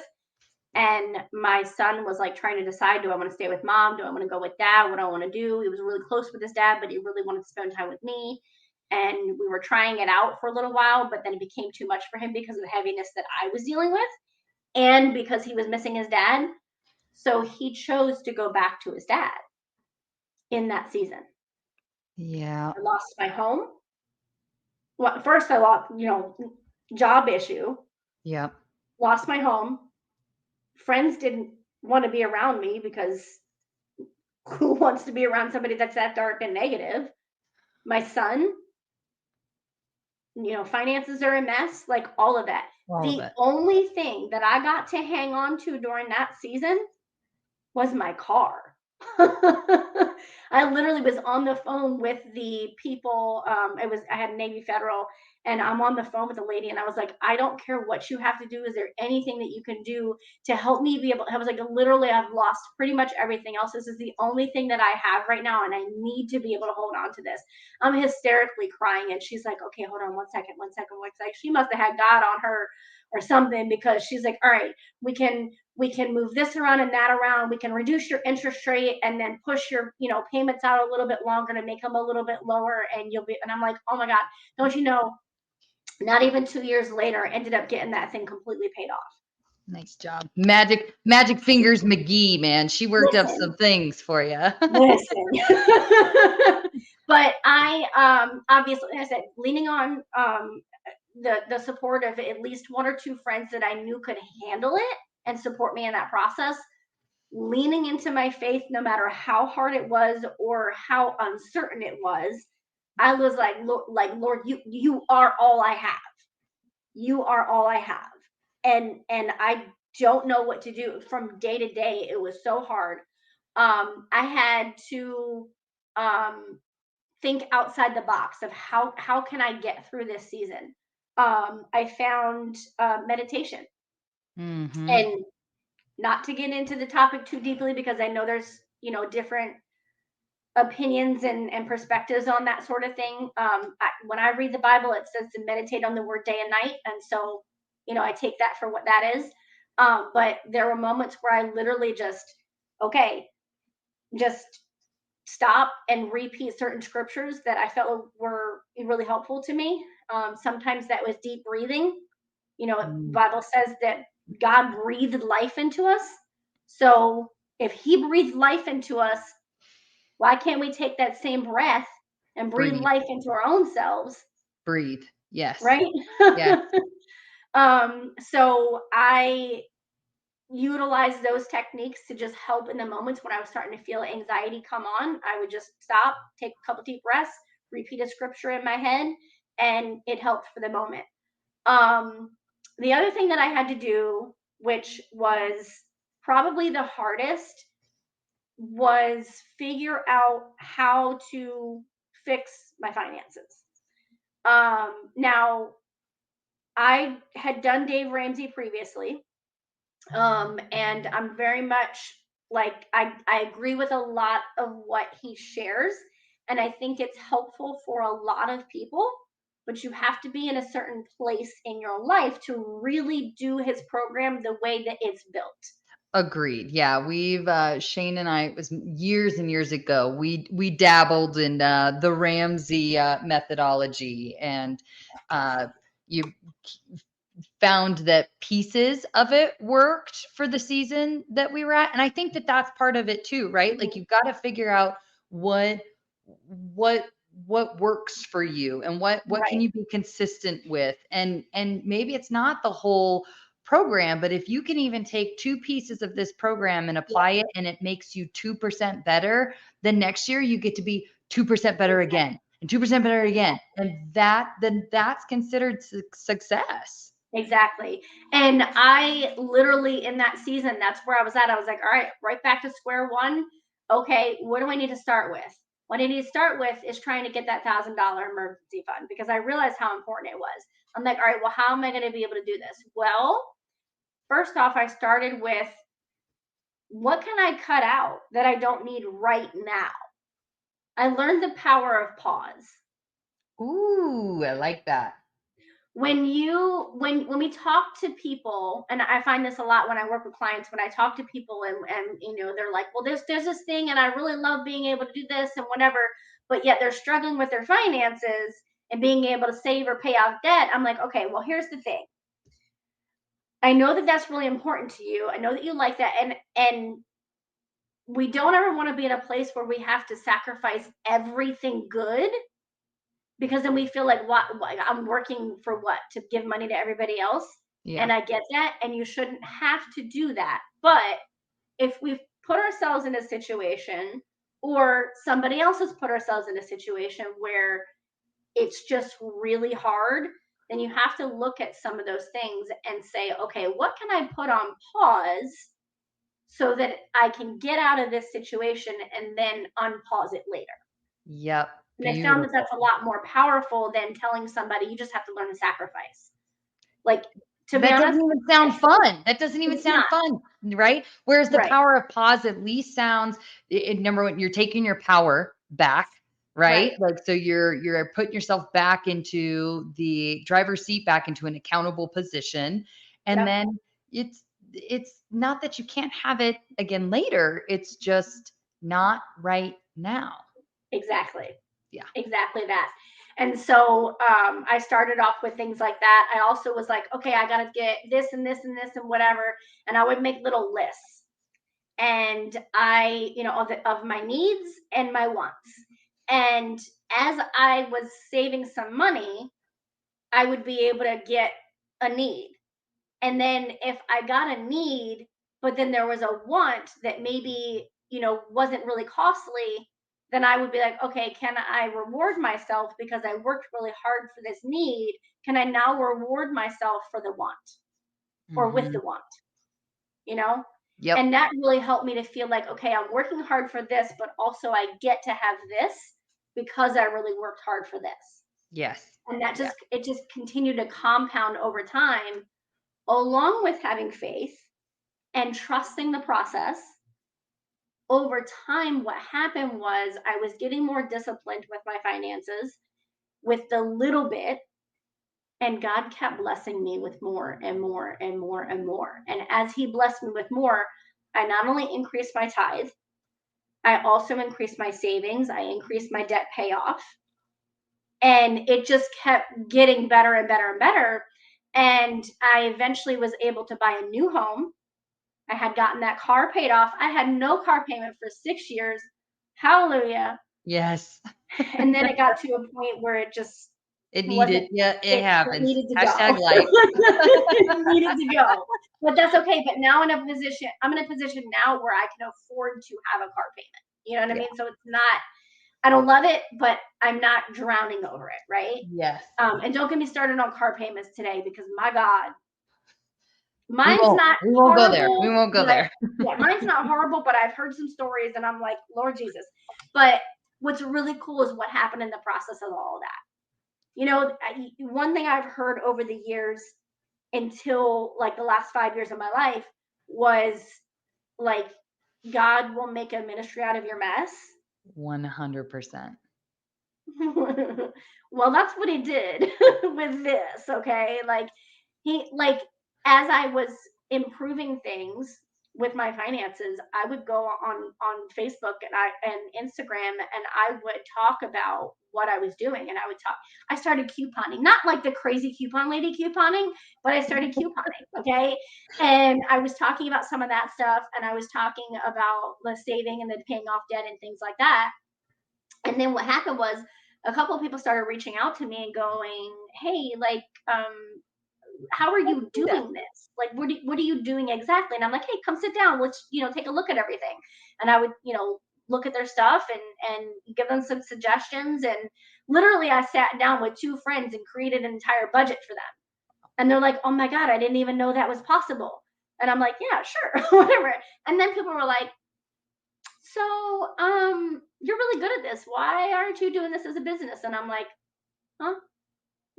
And my son was like trying to decide, do I want to stay with mom? Do I want to go with dad? What do I want to do? He was really close with his dad, but he really wanted to spend time with me. And we were trying it out for a little while, but then it became too much for him because of the heaviness that I was dealing with and because he was missing his dad. So he chose to go back to his dad in that season. Yeah. I lost my home. Well, first I lost, job issue, Yep. lost my home. Friends didn't want to be around me because who wants to be around somebody that's that dark and negative? My son, finances are a mess, like all of that. All of The it. only thing that I got to hang on to during that season was my car. I literally was on the phone with the people. I had Navy Federal, and I'm on the phone with a lady, and I was like, I don't care what you have to do. Is there anything that you can do to help me be able? I was like, literally, I've lost pretty much everything else. This is the only thing that I have right now, and I need to be able to hold on to this. I'm hysterically crying, and she's like, okay, hold on 1 second, 1 second. Like she must have had God on her or something because she's like, all right, we can move this around and that around. We can reduce your interest rate and then push your, payments out a little bit longer to make them a little bit lower. And I'm like, oh my God, don't you know, not even 2 years later, I ended up getting that thing completely paid off. Nice job. Magic Fingers McGee, man. She worked up Listen, some things for you. listen. But I, obviously, like I said, leaning on, the support of at least one or two friends that I knew could handle it and support me in that process, leaning into my faith no matter how hard it was or how uncertain it was. I was like, Lord, you are all I have. You are all I have. And I don't know what to do. From day to day it was so hard. I had to think outside the box of how can I get through this season. I found meditation. Mm-hmm. And not to get into the topic too deeply because I know there's, different opinions and perspectives on that sort of thing. When I read the Bible, it says to meditate on the word day and night. And so, I take that for what that is. But there were moments where I literally okay, just stop and repeat certain scriptures that I felt were really helpful to me. Sometimes that was deep breathing. The Mm. Bible says that God breathed life into us. So If he breathed life into us, why can't we take that same breath and breathe Breathe. life into our own selves? Breathe. Yes. Right? Yes. So I utilize those techniques to just help in the moments when I was starting to feel anxiety come on. I would just stop, take a couple deep breaths, repeat a scripture in my head, and it helped for the moment. The other thing that I had to do, which was probably the hardest, was figure out how to fix my finances. Now, I had done Dave Ramsey previously, and I'm very much like I agree with a lot of what he shares, and I think it's helpful for a lot of people. But you have to be in a certain place in your life to really do his program the way that it's built. Agreed. Yeah, we've Shane and I, it was years and years ago. We dabbled in the Ramsey methodology, and you found that pieces of it worked for the season that we were at. And I think that that's part of it too, right? Like Mm-hmm. you've got to figure out what what what works for you and what can Right. you be consistent with. And maybe it's not the whole program, but if you can even take two pieces of this program and apply Yep. it and it makes you 2% better, then next year you get to be 2% better Exactly. again and 2% better again. And that's considered success. Exactly. And I literally in that season, that's where I was at. I was like, all right, right back to square one. Okay, what do I need to start with? What I need to start with is trying to get that $1,000 emergency fund because I realized how important it was. I'm like, all right, well, how am I going to be able to do this? Well, first off, I started with what can I cut out that I don't need right now? I learned the power of pause. Ooh, I like that. When we talk to people, and I find this a lot when I work with clients, when I talk to people and they're like, well, there's this thing and I really love being able to do this and whatever, but yet they're struggling with their finances and being able to save or pay off debt. I'm like, okay, well, here's the thing. I know that that's really important to you. I know that you like that, and we don't ever want to be in a place where we have to sacrifice everything good because then we feel like what I'm working for what to give money to everybody else. Yeah. And I get that, and you shouldn't have to do that. But if we've put ourselves in a situation or somebody else has put ourselves in a situation where it's just really hard, then you have to look at some of those things and say, okay, what can I put on pause so that I can get out of this situation and then unpause it later? Yep. And I found that Beautiful. that's a lot more powerful than telling somebody you just have to learn to sacrifice. Like, to be That doesn't honest, even sound fun. That doesn't even it's sound not. fun, right? Whereas the Right, power of pause at least sounds number one, you're taking your power back, right? right. Like so you're putting yourself back into the driver's seat, back into an accountable position. And Yep, then it's not that you can't have it again later. It's just not right now. exactly. Yeah. Exactly that. And so I started off with things like that. I also was like, okay, I got to get this and this and this and whatever. And I would make little lists. And of my needs and my wants. And as I was saving some money, I would be able to get a need. And then if I got a need, but then there was a want that maybe, wasn't really costly, then I would be like, okay, can I reward myself because I worked really hard for this need? Can I now reward myself for the want or with Hmm. the want? You know? Yep. And that really helped me to feel like, okay, I'm working hard for this, but also I get to have this because I really worked hard for this. Yes. And that Yeah. just continued to compound over time, along with having faith and trusting the process. Over time, what happened was I was getting more disciplined with my finances with the little bit, and God kept blessing me with more and more and more and more. And as He blessed me with more, I not only increased my tithe, I also increased my savings, I increased my debt payoff, and it just kept getting better and better and better. And I eventually was able to buy a new home. I had gotten that car paid off. I had no car payment for 6 years. Hallelujah. Yes. And then it got to a point where it just It wasn't, needed, yeah, it it happens. needed to Hashtag go. life. It needed to go. But that's okay. But now I'm in a position now where I can afford to have a car payment. You know what I Yeah. mean? So it's not, I don't love it, but I'm not drowning over it, right? Yes. And don't get me started on car payments today because my God, We mine's won't. not We won't go there. We horrible, won't go but there. yeah, mine's not horrible, but I've heard some stories and I'm like, Lord Jesus. But what's really cool is what happened in the process of all of that. You know, one thing I've heard over the years until like the last 5 years of my life was like, God will make a ministry out of your mess. 100%. Well, that's what he did with this, okay? Like like as I was improving things with my finances, I would go on Facebook and Instagram and I would talk about what I was doing and I started couponing, not like the crazy coupon lady couponing, but I started couponing, okay? And I was talking about some of that stuff and I was talking about the saving and the paying off debt and things like that. And then what happened was a couple of people started reaching out to me and going, "Hey, like, how are you Do that. doing this? Like, what are you doing exactly?" And I'm like, "Hey, come sit down. Let's take a look at everything." And I would look at their stuff and give them some suggestions. And literally, I sat down with two friends and created an entire budget for them. And they're like, "Oh my God, I didn't even know that was possible." And I'm like, "Yeah, sure, whatever." And then people were like, "So, you're really good at this. Why aren't you doing this as a business?" And I'm like, "Huh?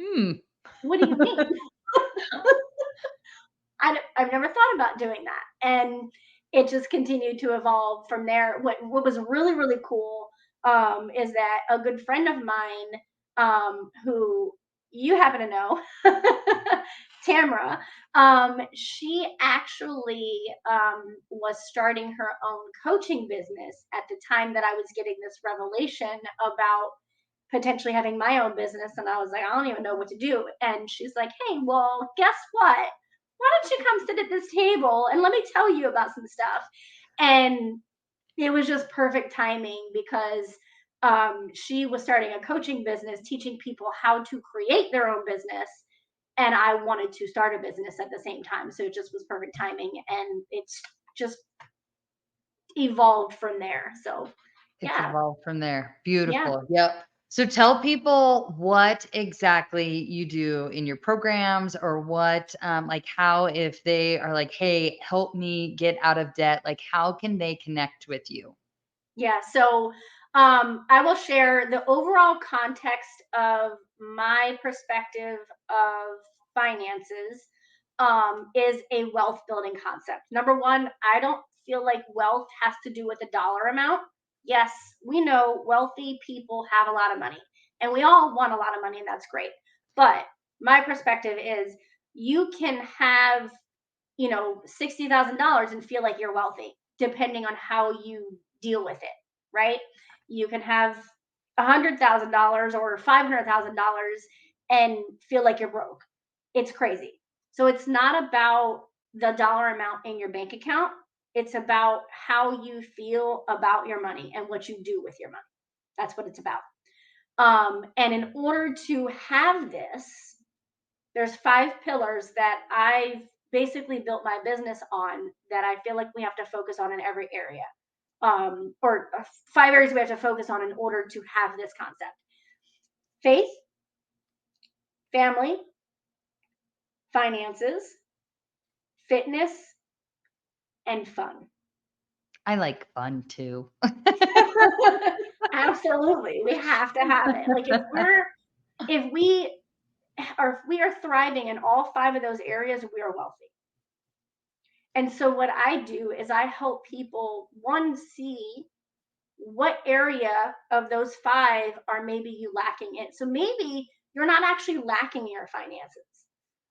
Hmm. What do you mean?" I've never thought about doing that. And it just continued to evolve from there. What was really, really cool is that a good friend of mine, who you happen to know, Tamra, she actually was starting her own coaching business at the time that I was getting this revelation about potentially having my own business. And I was like, I don't even know what to do. And she's like, "Hey, well, guess what? Why don't you come sit at this table and let me tell you about some stuff?" And it was just perfect timing because she was starting a coaching business, teaching people how to create their own business. And I wanted to start a business at the same time. So it just was perfect timing. And it's just evolved from there. So, It's yeah, evolved from there. yeah. Beautiful. Yep. So tell people what exactly you do in your programs or what, like how, if they are like, hey, help me get out of debt, like how can they connect with you? Yeah, so I will share the overall context of my perspective of finances is a wealth building concept. Number one, I don't feel like wealth has to do with a dollar amount. Yes, we know wealthy people have a lot of money and we all want a lot of money, and that's great. But my perspective is you can have $60,000 and feel like you're wealthy, depending on how you deal with it, right? You can have $100,000 or $500,000 and feel like you're broke. It's crazy. So it's not about the dollar amount in your bank account. It's about how you feel about your money and what you do with your money. That's what it's about. And in order to have this, there's 5 pillars that I've basically built my business on that I feel like we have to focus on in every area. Or 5 areas we have to focus on in order to have this concept: faith, family, finances, fitness, and fun. I like fun too. Absolutely. We have to have it. Like if we are thriving in all 5 of those areas, we are wealthy. And so what I do is I help people, one, see what area of those 5 are maybe you lacking in. So maybe you're not actually lacking in your finances,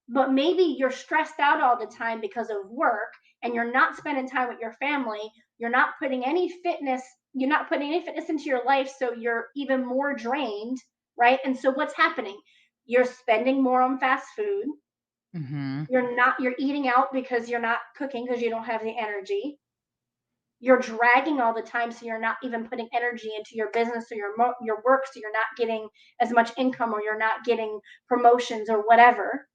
but maybe you're stressed out all the time because of work and you're not spending time with your family. You're not putting any fitness into your life. So you're even more drained, right? And so what's happening? You're spending more on fast food. Mm-hmm. You're eating out because you're not cooking because you don't have the energy. You're dragging all the time, so you're not even putting energy into your business or your work, so you're not getting as much income, or you're not getting promotions or whatever,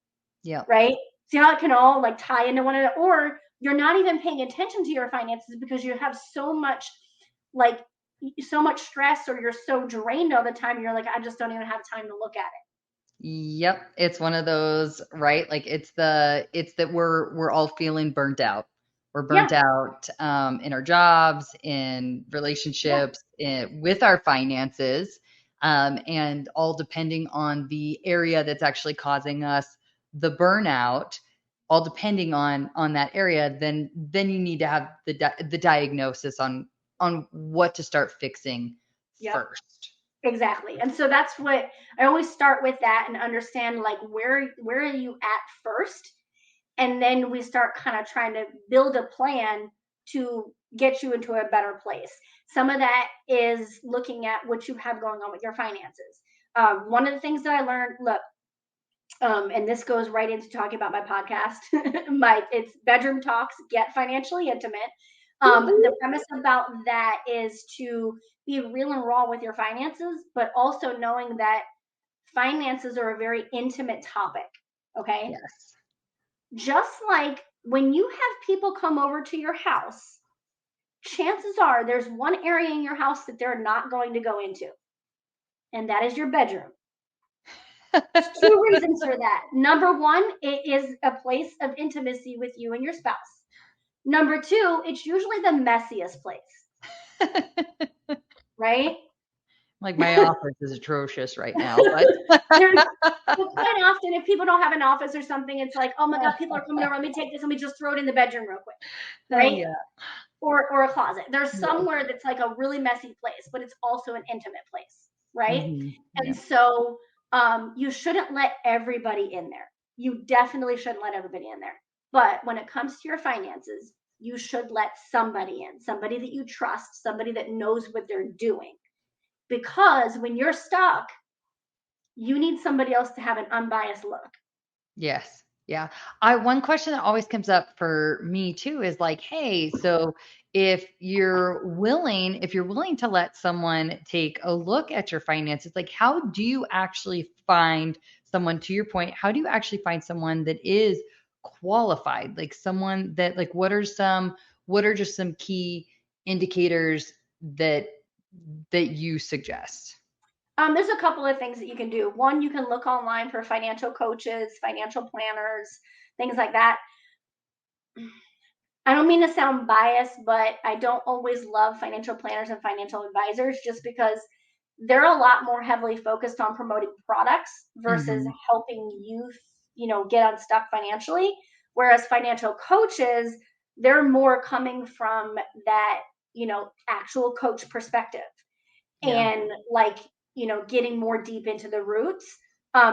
Yep. right? See how it can all like tie into one another, or you're not even paying attention to your finances because you have like so much stress, or you're so drained all the time. You're like, I just don't even have time to look at it. Yep, it's one of those, right? Like it's that we're all feeling burnt out. We're burnt Yeah, out in our jobs, in yeah, relationships, with our finances, and all depending on the area that's actually causing us the burnout. All depending on that area, then you need to have the diagnosis on what to start fixing yep. first. Exactly. And so that's what I always start with, that, and understand like where are you at first, and then we start kind of trying to build a plan to get you into a better place. Some of that is looking at what you have going on with your finances. One of the things that I learned, look, and this goes right into talking about my podcast. It's Bedroom Talks Get Financially Intimate. The premise about that is to be real and raw with your finances, but also knowing that finances are a very intimate topic. Okay. Yes. Just like when you have people come over to your house, chances are there's one area in your house that they're not going to go into, and that is your bedroom. There's two reasons for that. Number one, it is a place of intimacy with you and your spouse. Number two, it's usually the messiest place, right? Like my office is atrocious right now, but There's Well, quite often, if people don't have an office or something, it's like, oh my God, people are coming over. Let me take this. Let me just throw it in the bedroom real quick, oh right? yeah, Or a closet. There's yeah. somewhere that's like a really messy place, but it's also an intimate place, right? Mhm. And Yeah. so you shouldn't let everybody in there. You definitely shouldn't let everybody in there. But when it comes to your finances, you should let somebody in, somebody that you trust, somebody that knows what they're doing. Because when you're stuck, you need somebody else to have an unbiased look. Yes. Yeah. I one question that always comes up for me too is like, hey, so if you're willing to let someone take a look at your finances, like how do you actually find someone, to your point, how do you actually find someone that is qualified? Like someone that like what are just some key indicators that you suggest? There's a couple of things that you can do. One, you can look online for financial coaches, financial planners, things like that. I don't mean to sound biased, but I don't always love financial planners and financial advisors, just because they're a lot more heavily focused on promoting products versus Mhm. helping you, get unstuck financially. Whereas financial coaches, they're more coming from that, actual coach perspective, Yeah. and like, getting more deep into the roots.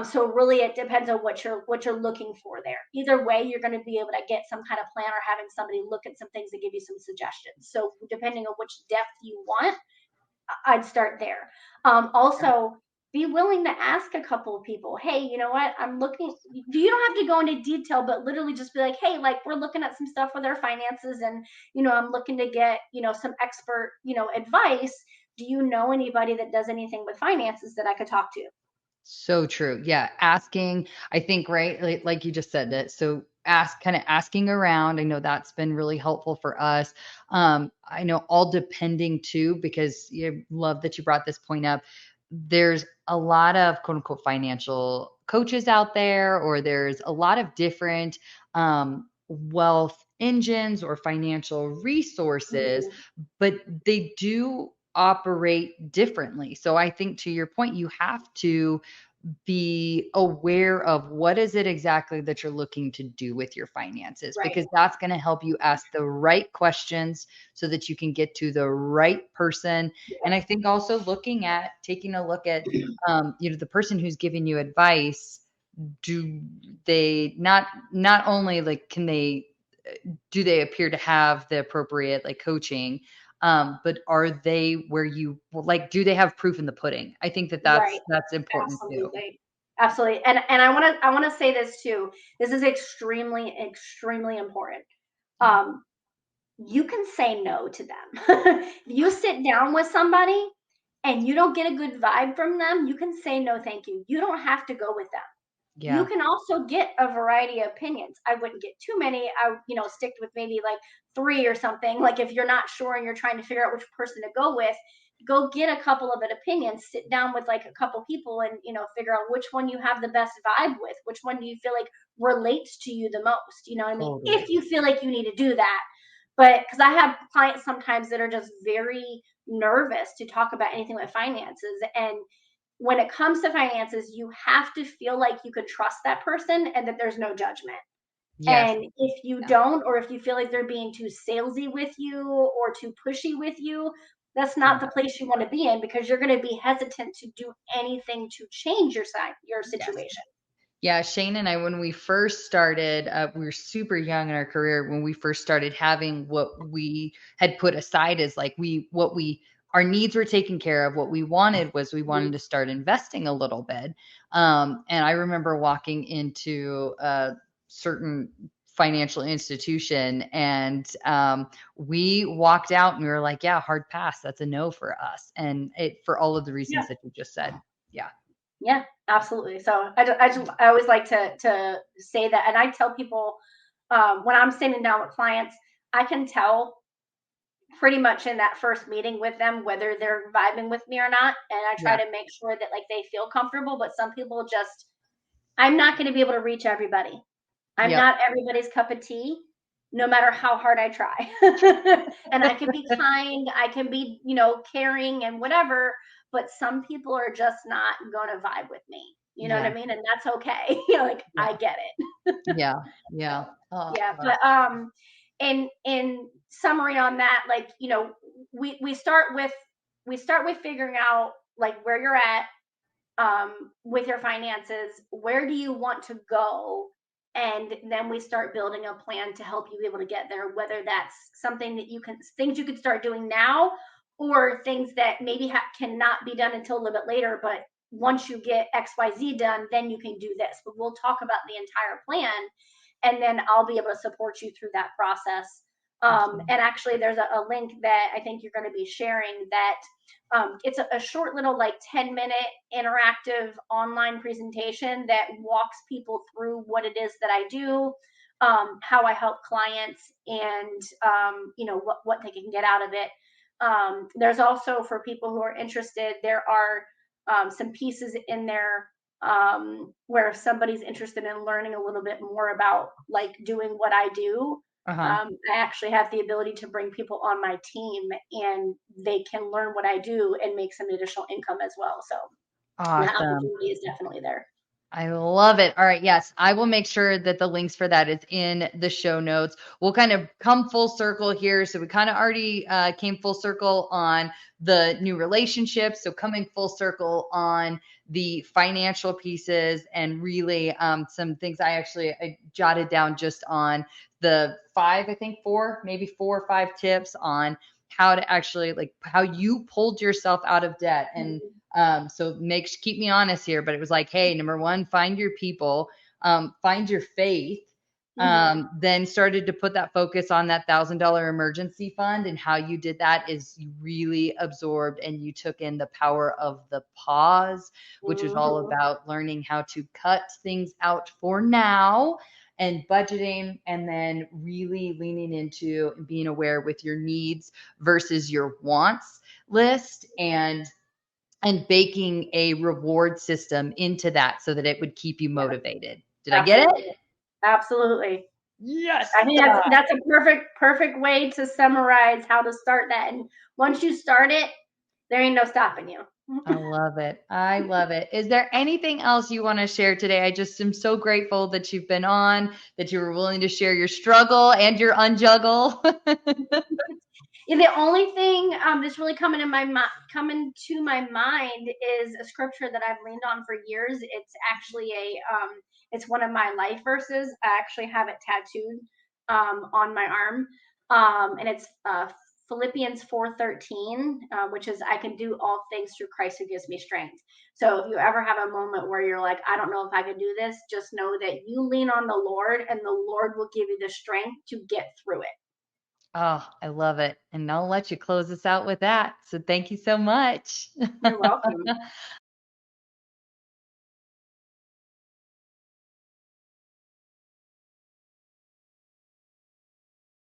So really it depends on what you're looking for there. Either way, you're going to be able to get some kind of plan, or having somebody look at some things and give you some suggestions. So depending on which depth you want, I'd start there. Also, be willing to ask a couple of people, hey, you know what, I'm looking. You don't have to go into detail, but literally just be like, hey, like, we're looking at some stuff with our finances, and I'm looking to get some expert advice. Do you know anybody that does anything with finances that I could talk to? So true. Yeah. Asking, I think, right? Like you just said that. So kind of asking around. I know that's been really helpful for us. I know all depending too, because you love that you brought this point up. There's a lot of quote unquote financial coaches out there, or there's a lot of different wealth engines or financial resources, Mhm. but they do operate differently. So I think to your point, you have to be aware of what is it exactly that you're looking to do with your finances, Right. because that's going to help you ask the right questions so that you can get to the right person. And I think also taking a look at the person who's giving you advice. Do they not only like can they do they appear to have the appropriate like coaching, but are they where you like do they have proof in the pudding? I think that Right. that's important too. Absolutely. Absolutely. And I want to say this too. This is extremely, extremely important. Um, you can say no to them. If you sit down with somebody and you don't get a good vibe from them, you can say no, thank you. You don't have to go with them. You Yeah, can also get a variety of opinions. I wouldn't get too many. I, stick with maybe like three or something. Like if you're not sure and you're trying to figure out which person to go with, go get a couple of opinions, sit down with like a couple people and, figure out which one you have the best vibe with, which one do you feel like relates to you the most. You know what I mean? If totally. you feel like you need to do that. But because I have clients sometimes that are just very nervous to talk about anything with finances. And when it comes to finances, you have to feel like you could trust that person and that there's no judgment. Yes. And if you Yeah. don't, or if you feel like they're being too salesy with you or too pushy with you, that's Yeah. not the place you want to be in, because you're going to be hesitant to do anything to change your Yes. situation. Yeah, Shane and I, when we first started, we were super young in our career when we first started having what we had put aside as like our needs were taken care of. What we wanted was we Mhm. wanted to start investing a little bit. And I remember walking into a certain financial institution and we walked out and we were like, yeah, hard pass. That's a no for us. And for all of the Yeah. reasons that you just said. Yeah. Yeah, absolutely. So I always like to say that, and I tell people when I'm sitting down with clients, I can tell pretty much in that first meeting with them whether they're vibing with me or not, and I try Yeah. to make sure that like they feel comfortable. But some people just, I'm not going to be able to reach everybody. I'm Yep. not everybody's cup of tea, no matter how hard I try. And I can be kind, I can be, caring and whatever, but some people are just not going to vibe with me. You know what Yeah. I mean? And that's okay. Like I Yeah. get it. Yeah, yeah. So, Oh yeah, gosh. but in summary on that, like, we start with figuring out like where you're at with your finances. Where do you want to go? And then we start building a plan to help you be able to get there, whether that's something that things you could start doing now, or things that maybe cannot be done until a little bit later. But once you get XYZ done, then you can do this. But we'll talk about the entire plan, and then I'll be able to support you through that process. Awesome. And actually, there's a link that I think you're going to be sharing that it's a short little like 10-minute interactive online presentation that walks people through what it is that I do, how I help clients, and what they can get out of it. There's also, for people who are interested, there are some pieces in there where if somebody's interested in learning a little bit more about like doing what I do, Uh-huh. I actually have the ability to bring people on my team and they can learn what I do and make some additional income as well. So the Awesome. opportunity is definitely there. I love it. All right. Yes, I will make sure that the links for that is in the show notes. We'll kind of come full circle here. So we kind of already came full circle on the new relationships. So coming full circle on the financial pieces and really some things I jotted down just on the five, I think four, maybe 4 or 5 tips on how to actually like how you pulled yourself out of debt. And Mhm. so keep me honest here, but it was like, hey, number one, find your people, find your faith. Mhm. Then started to put that focus on that $1,000 emergency fund, and how you did that is you really absorbed and you took in the power of the pause, which was all Mhm. about learning how to cut things out for now and budgeting, and then really leaning into being aware with your needs versus your wants list, and baking a reward system into that so that it would keep you Yeah, motivated. Did I get absolutely. it? Absolutely. Yes. I think that's a perfect way to summarize how to start that. And once you start it, there ain't no stopping you. I love it. I love it. Is there anything else you want to share today? I just am so grateful that you've been on, that you were willing to share your struggle and your unjuggle. Yeah, the only thing that's really coming to my mind is a scripture that I've leaned on for years. It's actually it's one of my life verses. I actually have it tattooed on my arm, and it's Philippians 4:13, which is I can do all things through Christ who gives me strength. So if you ever have a moment where you're like, I don't know if I can do this, just know that you lean on the Lord and the Lord will give you the strength to get through it. Oh, I love it. And I'll let you close us out with that. So thank you so much. You're welcome.